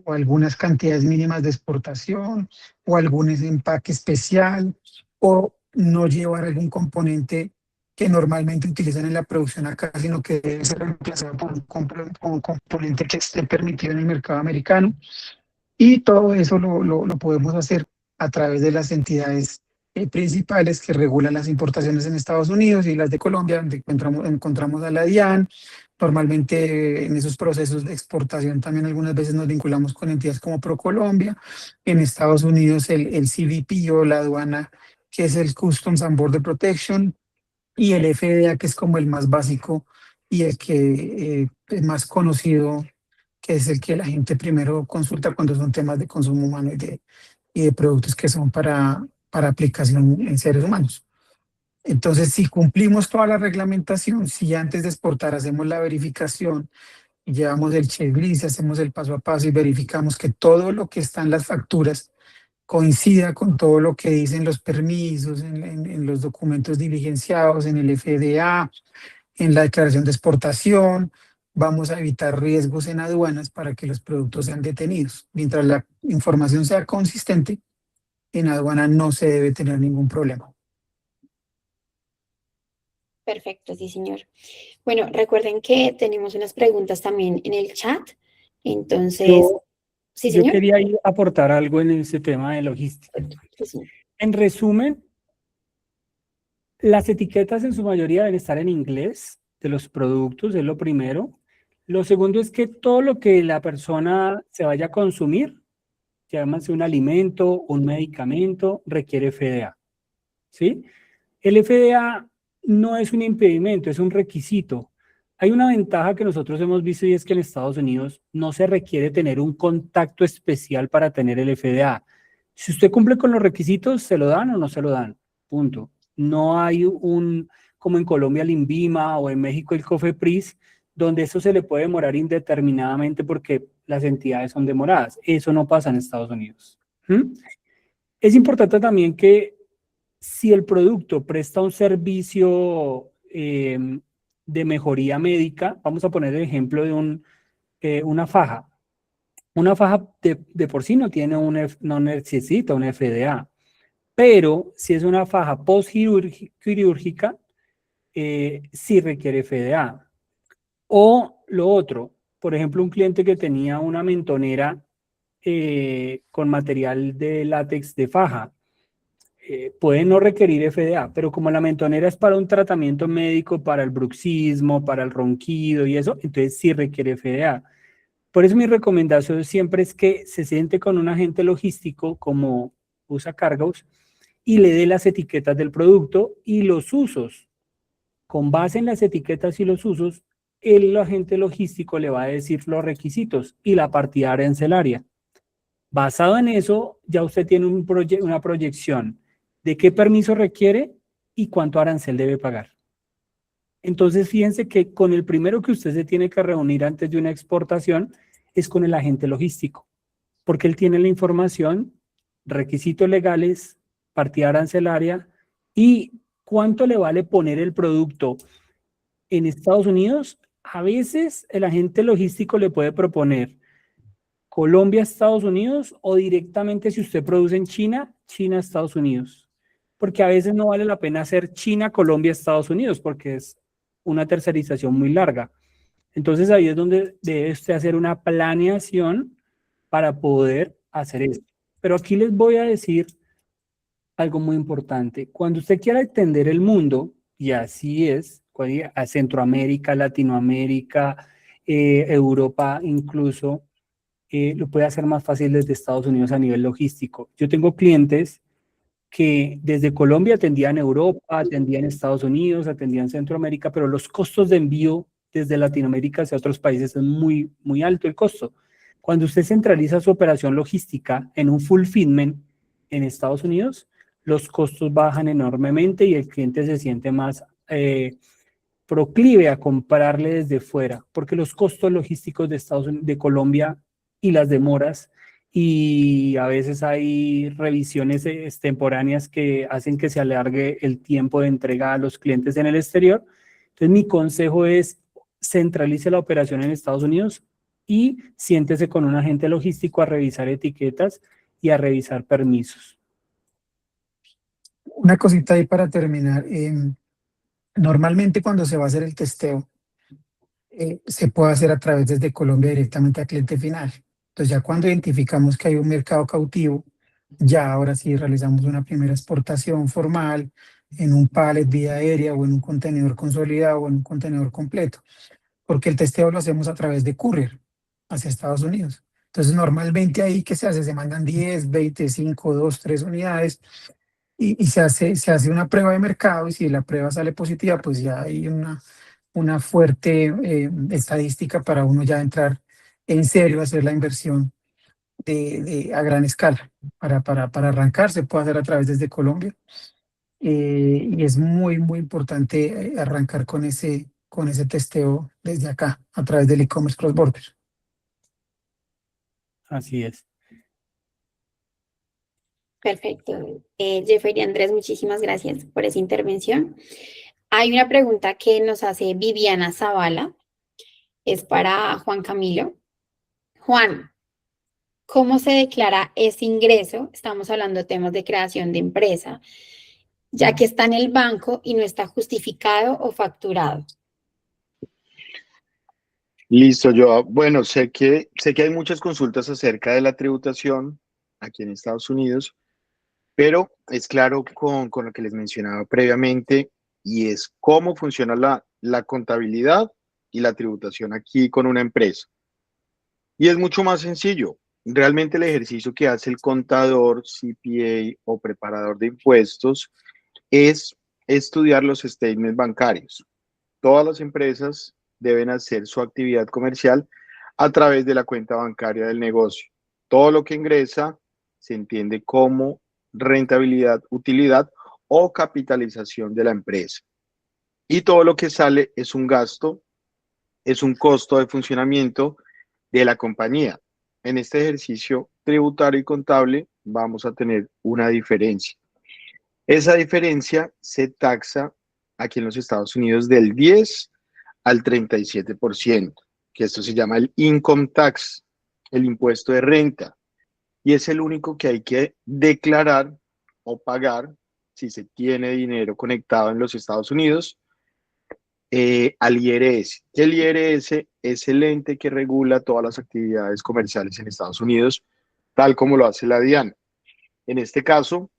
o algunas cantidades mínimas de exportación o algún empaque especial, o no llevar algún componente que normalmente utilizan en la producción acá, sino que debe ser reemplazado por un componente que esté permitido en el mercado americano. Y todo eso lo podemos hacer a través de las entidades principales que regulan las importaciones en Estados Unidos y las de Colombia, donde encontramos a la DIAN. Normalmente en esos procesos de exportación también algunas veces nos vinculamos con entidades como ProColombia. En Estados Unidos el CBP o la aduana, que es el Customs and Border Protection, y el FDA, que es como el más básico y el que es más conocido, que es el que la gente primero consulta cuando son temas de consumo humano y de productos que son para aplicación en seres humanos. Entonces, si cumplimos toda la reglamentación, si antes de exportar hacemos la verificación, llevamos el checklist, hacemos el paso a paso y verificamos que todo lo que está en las facturas coincida con todo lo que dicen los permisos, en los documentos diligenciados, en el FDA, en la declaración de exportación, vamos a evitar riesgos en aduanas para que los productos sean detenidos. Mientras la información sea consistente, en aduana no se debe tener ningún problema. Perfecto, sí, señor. Bueno, recuerden que tenemos unas preguntas también en el chat. Entonces, sí, Yo señor. quería aportar algo en ese tema de logística. Sí, señor. En resumen, las etiquetas en su mayoría deben estar en inglés de los productos, es lo primero. Lo segundo es que todo lo que la persona se vaya a consumir, llámase un alimento, un medicamento, requiere FDA, ¿sí? El FDA no es un impedimento, es un requisito. Hay una ventaja que nosotros hemos visto y es que en Estados Unidos no se requiere tener un contacto especial para tener el FDA. Si usted cumple con los requisitos, ¿se lo dan o no se lo dan? Punto. No hay como en Colombia el INVIMA o en México el COFEPRIS, donde eso se le puede demorar indeterminadamente porque las entidades son demoradas. Eso no pasa en Estados Unidos. Es importante también que si el producto presta un servicio de mejoría médica, vamos a poner el ejemplo de una faja. Una faja de por sí no no necesita una FDA, pero si es una faja postquirúrgica, sí requiere FDA. O lo otro, por ejemplo, un cliente que tenía una mentonera con material de látex de faja, puede no requerir FDA, pero como la mentonera es para un tratamiento médico, para el bruxismo, para el ronquido y eso, entonces sí requiere FDA. Por eso mi recomendación siempre es que se siente con un agente logístico como USA Cargos y le dé las etiquetas del producto y los usos. Con base en las etiquetas y los usos, el agente logístico le va a decir los requisitos y la partida arancelaria. Basado en eso, ya usted tiene una proyección de qué permiso requiere y cuánto arancel debe pagar. Entonces, fíjense que con el primero que usted se tiene que reunir antes de una exportación es con el agente logístico, porque él tiene la información, requisitos legales, partida arancelaria y cuánto le vale poner el producto en Estados Unidos. A veces el agente logístico le puede proponer Colombia, Estados Unidos, o directamente si usted produce en China, China, Estados Unidos. Porque a veces no vale la pena hacer China, Colombia, Estados Unidos, porque es una tercerización muy larga. Entonces ahí es donde debe usted hacer una planeación para poder hacer esto. Pero aquí les voy a decir algo muy importante. Cuando usted quiera entender el mundo, y así es, a Centroamérica, Latinoamérica, Europa incluso, lo puede hacer más fácil desde Estados Unidos a nivel logístico. Yo tengo clientes que desde Colombia atendían Europa, atendían Estados Unidos, atendían Centroamérica, pero los costos de envío desde Latinoamérica hacia otros países es muy, muy alto el costo. Cuando usted centraliza su operación logística en un fulfillment en Estados Unidos, los costos bajan enormemente y el cliente se siente más proclive a comprarle desde fuera, porque los costos logísticos de Colombia y las demoras, y a veces hay revisiones extemporáneas que hacen que se alargue el tiempo de entrega a los clientes en el exterior. Entonces mi consejo es centralice la operación en Estados Unidos y siéntese con un agente logístico a revisar etiquetas y a revisar permisos. Una cosita ahí para terminar. Normalmente cuando se va a hacer el testeo, se puede hacer a través desde Colombia directamente al cliente final. Entonces ya cuando identificamos que hay un mercado cautivo, ya ahora sí realizamos una primera exportación formal en un pallet vía aérea o en un contenedor consolidado o en un contenedor completo, porque el testeo lo hacemos a través de courier hacia Estados Unidos. Entonces normalmente ahí ¿qué se hace? Se mandan 10, 20, 5, 2, 3 unidades y se hace una prueba de mercado, y si la prueba sale positiva, pues ya hay una fuerte estadística para uno ya entrar en serio a hacer la inversión a gran escala. Para arrancar se puede hacer a través desde Colombia, y es muy, muy importante arrancar con ese testeo desde acá, a través del e-commerce cross-border. Así es. Perfecto. Jeffer y Andrés, muchísimas gracias por esa intervención. Hay una pregunta que nos hace Viviana Zavala, es para Juan Camilo. Juan, ¿cómo se declara ese ingreso? Estamos hablando de temas de creación de empresa, ya que está en el banco y no está justificado o facturado. Listo, yo, bueno, sé que hay muchas consultas acerca de la tributación aquí en Estados Unidos, pero es claro con lo que les mencionaba previamente, y es cómo funciona la contabilidad y la tributación aquí con una empresa. Y es mucho más sencillo. Realmente el ejercicio que hace el contador, CPA o preparador de impuestos es estudiar los statements bancarios. Todas las empresas deben hacer su actividad comercial a través de la cuenta bancaria del negocio. Todo lo que ingresa se entiende como rentabilidad, utilidad o capitalización de la empresa. Y todo lo que sale es un gasto, es un costo de funcionamiento de la compañía. En este ejercicio tributario y contable vamos a tener una diferencia. Esa diferencia se taxa aquí en los Estados Unidos del 10 al 37%, que esto se llama el income tax, el impuesto de renta, y es el único que hay que declarar o pagar si se tiene dinero conectado en los Estados Unidos al IRS. El IRS es el ente que regula todas las actividades comerciales en Estados Unidos, tal como lo hace la DIAN. En este caso,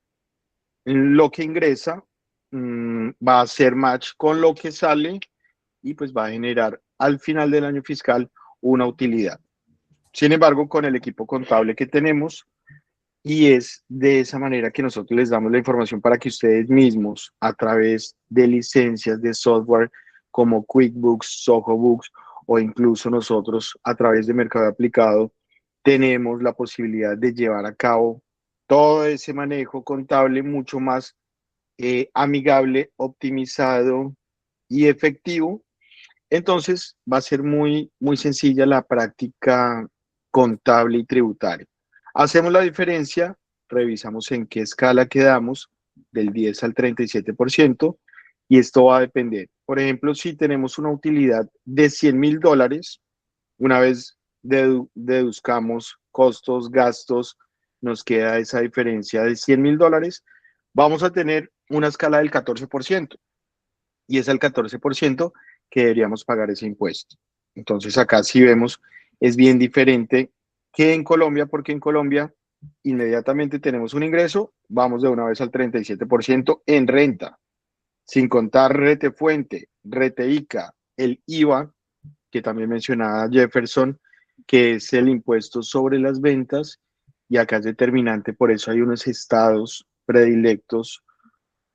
lo que ingresa va a hacer match con lo que sale y pues va a generar al final del año fiscal una utilidad. Sin embargo, con el equipo contable que tenemos, Y es de esa manera que nosotros les damos la información para que ustedes mismos, a través de licencias de software como QuickBooks, Soho Books o incluso nosotros a través de Mercado Aplicado, tenemos la posibilidad de llevar a cabo todo ese manejo contable mucho más amigable, optimizado y efectivo. Entonces va a ser muy sencilla la práctica contable y tributaria. Hacemos la diferencia, revisamos en qué escala quedamos del 10 al 37% y esto va a depender. Por ejemplo, si tenemos una utilidad de $100,000, una vez deduzcamos costos, gastos, nos queda esa diferencia de $100,000, vamos a tener una escala del 14% y es el 14% que deberíamos pagar ese impuesto. Entonces acá sí vemos, es bien diferente que en Colombia, porque en Colombia inmediatamente tenemos un ingreso, vamos de una vez al 37% en renta, sin contar rete fuente, rete ICA, el IVA, que también mencionaba Jefferson, que es el impuesto sobre las ventas, y acá es determinante, por eso hay unos estados predilectos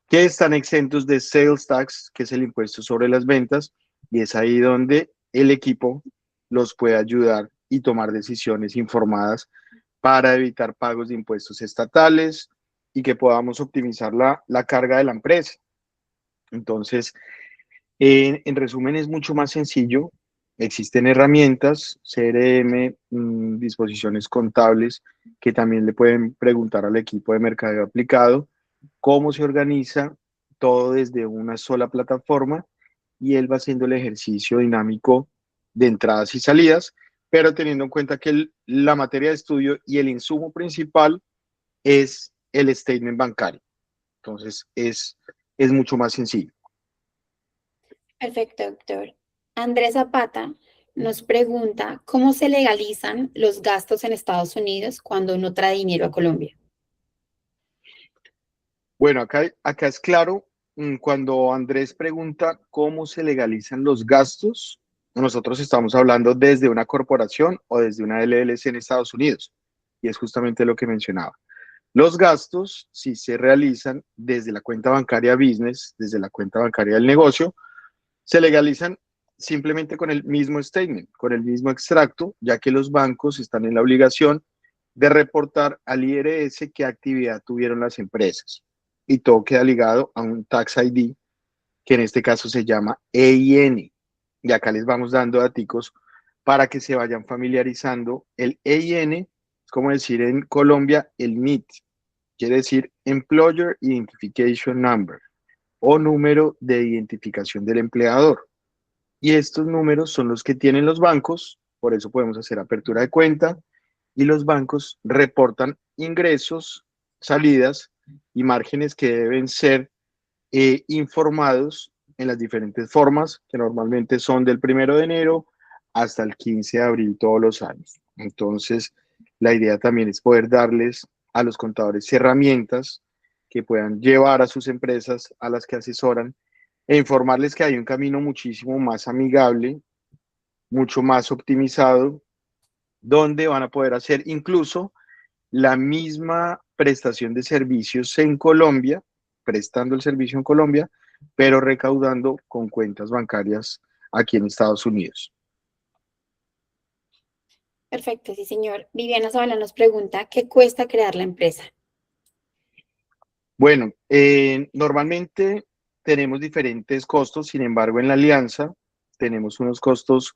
que están exentos de sales tax, que es el impuesto sobre las ventas, y es ahí donde el equipo los puede ayudar y tomar decisiones informadas para evitar pagos de impuestos estatales y que podamos optimizar la carga de la empresa. Entonces, en resumen, es mucho más sencillo. Existen herramientas, CRM, disposiciones contables, que también le pueden preguntar al equipo de mercadeo aplicado cómo se organiza todo desde una sola plataforma y él va haciendo el ejercicio dinámico de entradas y salidas, pero teniendo en cuenta que la materia de estudio y el insumo principal es el statement bancario. Entonces, es mucho más sencillo. Perfecto, doctor. Andrés Zapata nos pregunta cómo se legalizan los gastos en Estados Unidos cuando uno trae dinero a Colombia. Bueno, acá es claro, cuando Andrés pregunta cómo se legalizan los gastos, nosotros estamos hablando desde una corporación o desde una LLC en Estados Unidos, y es justamente lo que mencionaba. Los gastos, si se realizan desde la cuenta bancaria business, desde la cuenta bancaria del negocio, se legalizan simplemente con el mismo statement, con el mismo extracto, ya que los bancos están en la obligación de reportar al IRS qué actividad tuvieron las empresas. Y todo queda ligado a un Tax ID, que en este caso se llama EIN. Y acá les vamos dando datos para que se vayan familiarizando. El EIN es como decir en Colombia el NIT, quiere decir Employer Identification Number o número de identificación del empleador. Y estos números son los que tienen los bancos, por eso podemos hacer apertura de cuenta, y los bancos reportan ingresos, salidas y márgenes que deben ser informados en las diferentes formas, que normalmente son del 1 de enero hasta el 15 de abril todos los años. Entonces, la idea también es poder darles a los contadores herramientas que puedan llevar a sus empresas a las que asesoran e informarles que hay un camino muchísimo más amigable, mucho más optimizado, donde van a poder hacer incluso la misma prestación de servicios en Colombia, prestando el servicio en Colombia, pero recaudando con cuentas bancarias aquí en Estados Unidos. Perfecto, sí, señor. Viviana Zavala nos pregunta, ¿qué cuesta crear la empresa? Bueno, normalmente tenemos diferentes costos, sin embargo, en la alianza tenemos unos costos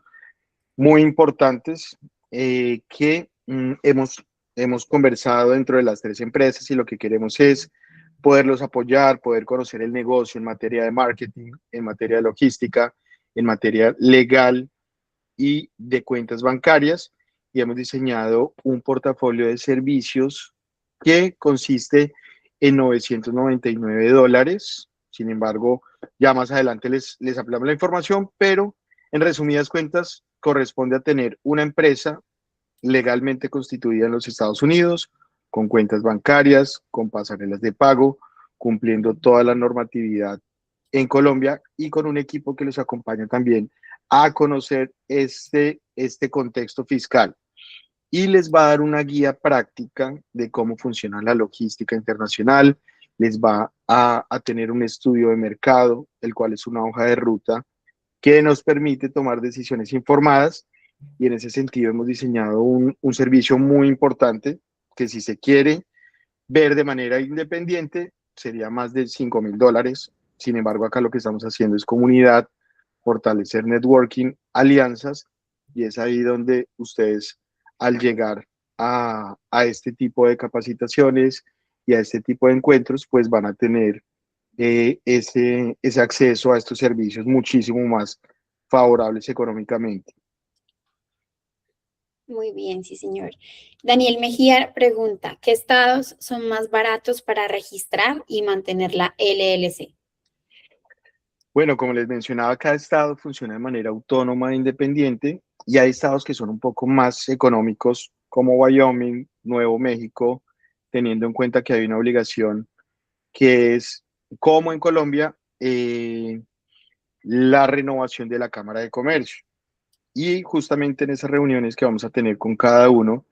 muy importantes que hemos conversado dentro de las tres empresas y lo que queremos es poderlos apoyar, poder conocer el negocio en materia de marketing, en materia de logística, en materia legal y de cuentas bancarias, y hemos diseñado un portafolio de servicios que consiste en $999. Sin embargo, ya más adelante les ampliamos la información, pero en resumidas cuentas, corresponde a tener una empresa legalmente constituida en los Estados Unidos, con cuentas bancarias, con pasarelas de pago, cumpliendo toda la normatividad en Colombia y con un equipo que los acompaña también a conocer este contexto fiscal. y les va a dar una guía práctica de cómo funciona la logística internacional, les va a tener un estudio de mercado, el cual es una hoja de ruta que nos permite tomar decisiones informadas y en ese sentido hemos diseñado un servicio muy importante que si se quiere ver de manera independiente sería más de $5,000. Sin embargo, acá lo que estamos haciendo es comunidad, fortalecer networking, alianzas, y es ahí donde ustedes al llegar a este tipo de capacitaciones y a este tipo de encuentros, pues van a tener ese acceso a estos servicios muchísimo más favorables económicamente. Muy bien, sí, señor. Daniel Mejía pregunta, ¿qué estados son más baratos para registrar y mantener la LLC? Bueno, como les mencionaba, cada estado funciona de manera autónoma e independiente y hay estados que son un poco más económicos, como Wyoming, Nuevo México, teniendo en cuenta que hay una obligación que es, como en Colombia, la renovación de la Cámara de Comercio. Y justamente en esas reuniones que vamos a tener con cada uno,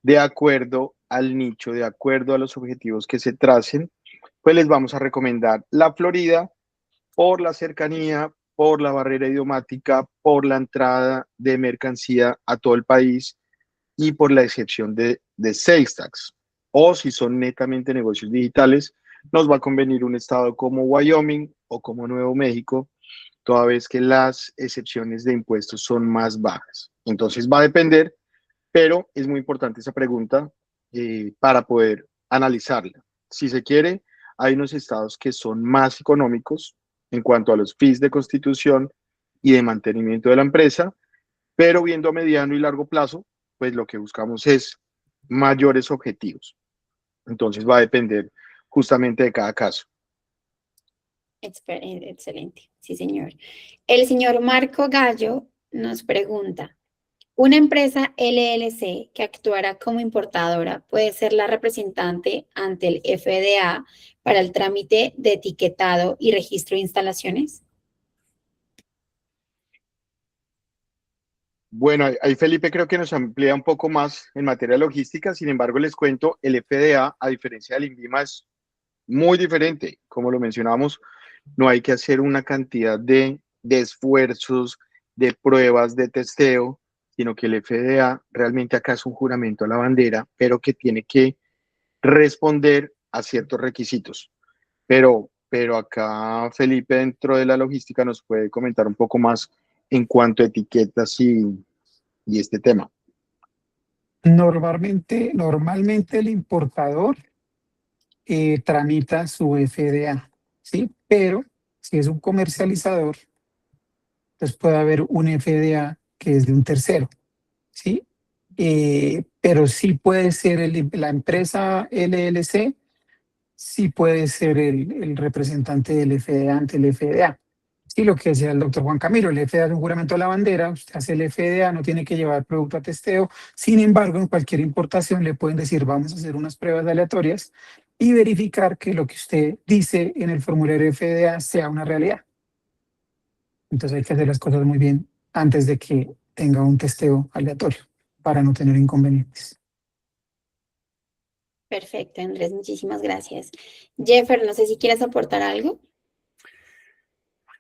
de acuerdo al nicho, de acuerdo a los objetivos que se tracen, pues les vamos a recomendar la Florida por la cercanía, por la barrera idiomática, por la entrada de mercancía a todo el país y por la excepción de sales tax. O si son netamente negocios digitales, nos va a convenir un estado como Wyoming o como Nuevo México, toda vez que las excepciones de impuestos son más bajas. Entonces va a depender, pero es muy importante esa pregunta para poder analizarla. Si se quiere, hay unos estados que son más económicos en cuanto a los fees de constitución y de mantenimiento de la empresa, pero viendo a mediano y largo plazo, pues lo que buscamos es mayores objetivos. Entonces va a depender justamente de cada caso. Excelente, sí, señor. El señor Marco Gallo nos pregunta, ¿una empresa LLC que actuará como importadora puede ser la representante ante el FDA para el trámite de etiquetado y registro de instalaciones? Bueno, ahí Felipe creo que nos amplía un poco más en materia logística, sin embargo les cuento, el FDA, a diferencia del INVIMA, es muy diferente. Como lo mencionamos, no hay que hacer una cantidad de esfuerzos, de pruebas, de testeo, sino que el FDA realmente acá es un juramento a la bandera, pero que tiene que responder a ciertos requisitos. Pero acá Felipe dentro de la logística nos puede comentar un poco más en cuanto a etiquetas y este tema. Normalmente el importador tramita su FDA, ¿sí? Pero si es un comercializador, entonces puede haber un FDA que es de un tercero, ¿sí? Pero sí puede ser la empresa LLC, sí puede ser el representante del FDA ante el FDA. Sí, lo que decía el doctor Juan Camilo, el FDA es un juramento a la bandera, usted hace el FDA, no tiene que llevar producto a testeo. Sin embargo, en cualquier importación le pueden decir, vamos a hacer unas pruebas aleatorias y verificar que lo que usted dice en el formulario de FDA sea una realidad. Entonces hay que hacer las cosas muy bien antes de que tenga un testeo aleatorio para no tener inconvenientes. Perfecto, Andrés, muchísimas gracias. Jeffer, no sé si quieres aportar algo.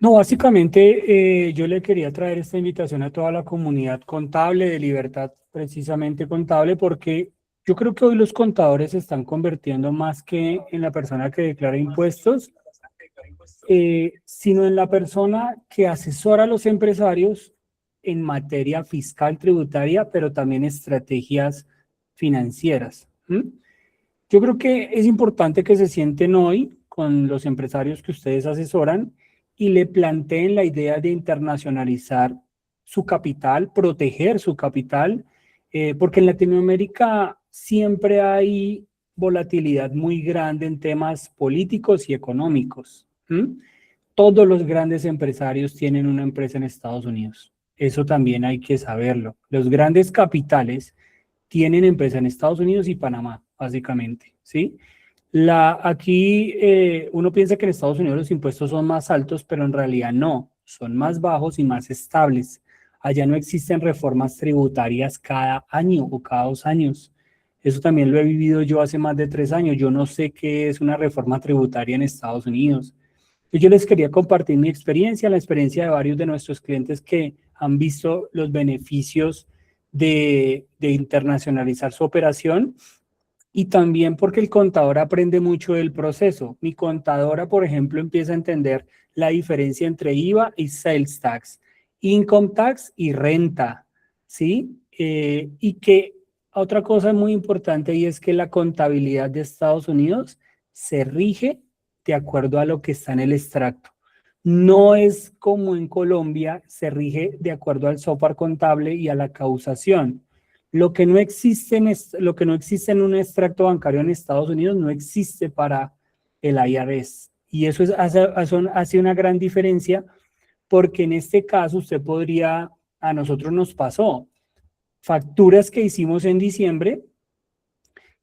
No, básicamente yo le quería traer esta invitación a toda la comunidad contable de Libertad, precisamente contable, porque yo creo que hoy los contadores se están convirtiendo más que en la persona que declara impuestos, sino en la persona que asesora a los empresarios en materia fiscal, tributaria, pero también estrategias financieras. Yo creo que es importante que se sienten hoy con los empresarios que ustedes asesoran y le planteen la idea de internacionalizar su capital, proteger su capital, porque en Latinoamérica siempre hay volatilidad muy grande en temas políticos y económicos. Todos los grandes empresarios tienen una empresa en Estados Unidos. Eso también hay que saberlo. Los grandes capitales tienen empresa en Estados Unidos y Panamá, básicamente, ¿sí? Aquí uno piensa que en Estados Unidos los impuestos son más altos, pero en realidad no, son más bajos y más estables. Allá no existen reformas tributarias cada año o cada 2 años. Eso también lo he vivido yo hace más de 3 años. Yo no sé qué es una reforma tributaria en Estados Unidos. Yo les quería compartir mi experiencia, la experiencia de varios de nuestros clientes que han visto los beneficios de internacionalizar su operación, y también porque el contador aprende mucho del proceso. Mi contadora, por ejemplo, empieza a entender la diferencia entre IVA y sales tax, income tax y renta, ¿sí? Y que otra cosa muy importante, y es que la contabilidad de Estados Unidos se rige de acuerdo a lo que está en el extracto. No es como en Colombia, se rige de acuerdo al software contable y a la causación. Lo que no existe en un extracto bancario en Estados Unidos no existe para el IRS. Y eso hace una gran diferencia, porque en este caso a nosotros nos pasó facturas que hicimos en diciembre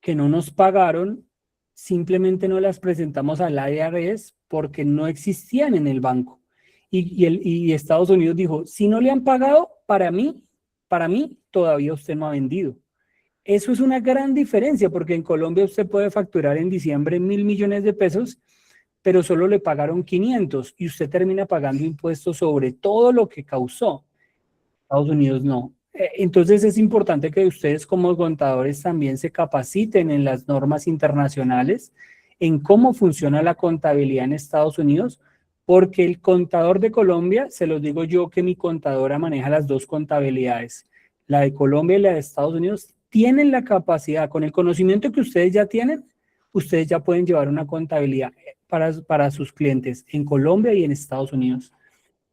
que no nos pagaron, simplemente no las presentamos al IRS porque no existían en el banco. Y Estados Unidos dijo, si no le han pagado, para mí, todavía usted no ha vendido. Eso es una gran diferencia, porque en Colombia usted puede facturar en diciembre 1.000 millones de pesos, pero solo le pagaron 500 y usted termina pagando impuestos sobre todo lo que causó. Estados Unidos no. Entonces es importante que ustedes como contadores también se capaciten en las normas internacionales, en cómo funciona la contabilidad en Estados Unidos, porque el contador de Colombia, se los digo yo que mi contadora maneja las 2 contabilidades, la de Colombia y la de Estados Unidos, tienen la capacidad, con el conocimiento que ustedes ya tienen, ustedes ya pueden llevar una contabilidad para sus clientes en Colombia y en Estados Unidos.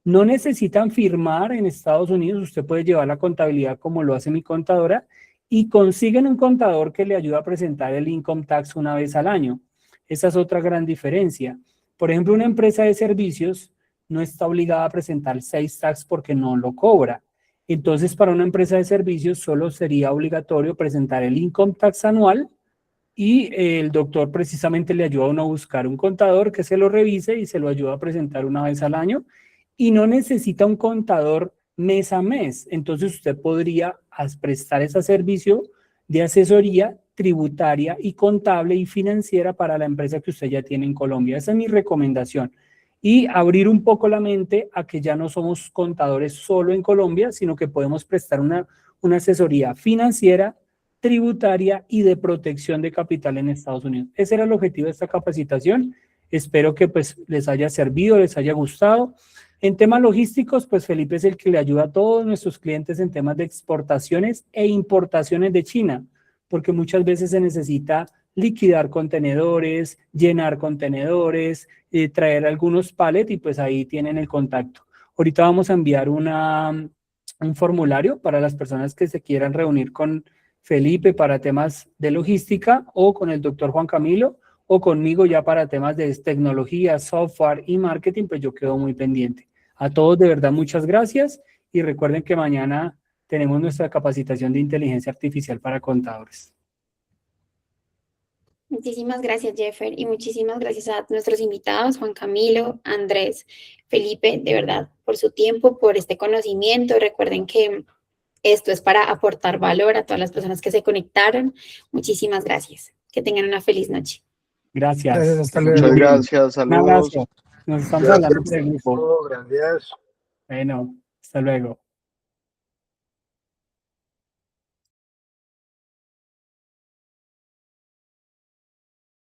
No necesitan firmar en Estados Unidos, usted puede llevar la contabilidad como lo hace mi contadora y consiguen un contador que le ayuda a presentar el income tax una vez al año. Esa es otra gran diferencia. Por ejemplo, una empresa de servicios no está obligada a presentar sales tax porque no lo cobra. Entonces, para una empresa de servicios solo sería obligatorio presentar el income tax anual y el doctor precisamente le ayuda a uno a buscar un contador que se lo revise y se lo ayuda a presentar una vez al año. Y no necesita un contador mes a mes. Entonces usted podría prestar ese servicio de asesoría tributaria y contable y financiera para la empresa que usted ya tiene en Colombia. Esa es mi recomendación. Y abrir un poco la mente a que ya no somos contadores solo en Colombia, sino que podemos prestar una asesoría financiera, tributaria y de protección de capital en Estados Unidos. Ese era el objetivo de esta capacitación. Espero que pues les haya servido, les haya gustado. En temas logísticos, pues Felipe es el que le ayuda a todos nuestros clientes en temas de exportaciones e importaciones de China, porque muchas veces se necesita liquidar contenedores, llenar contenedores, traer algunos pallets y pues ahí tienen el contacto. Ahorita vamos a enviar un formulario para las personas que se quieran reunir con Felipe para temas de logística o con el doctor Juan Camilo o conmigo ya para temas de tecnología, software y marketing, pues yo quedo muy pendiente. A todos de verdad muchas gracias y recuerden que mañana tenemos nuestra capacitación de inteligencia artificial para contadores. Muchísimas gracias, Jeffer, y muchísimas gracias a nuestros invitados, Juan Camilo, Andrés, Felipe, de verdad, por su tiempo, por este conocimiento. Recuerden que esto es para aportar valor a todas las personas que se conectaron. Muchísimas gracias. Que tengan una feliz noche. Gracias. Gracias, hasta luego. Muchas gracias, Un saludos. abrazo. Nos estamos hablando de grupo. Gracias. Bueno, hasta luego.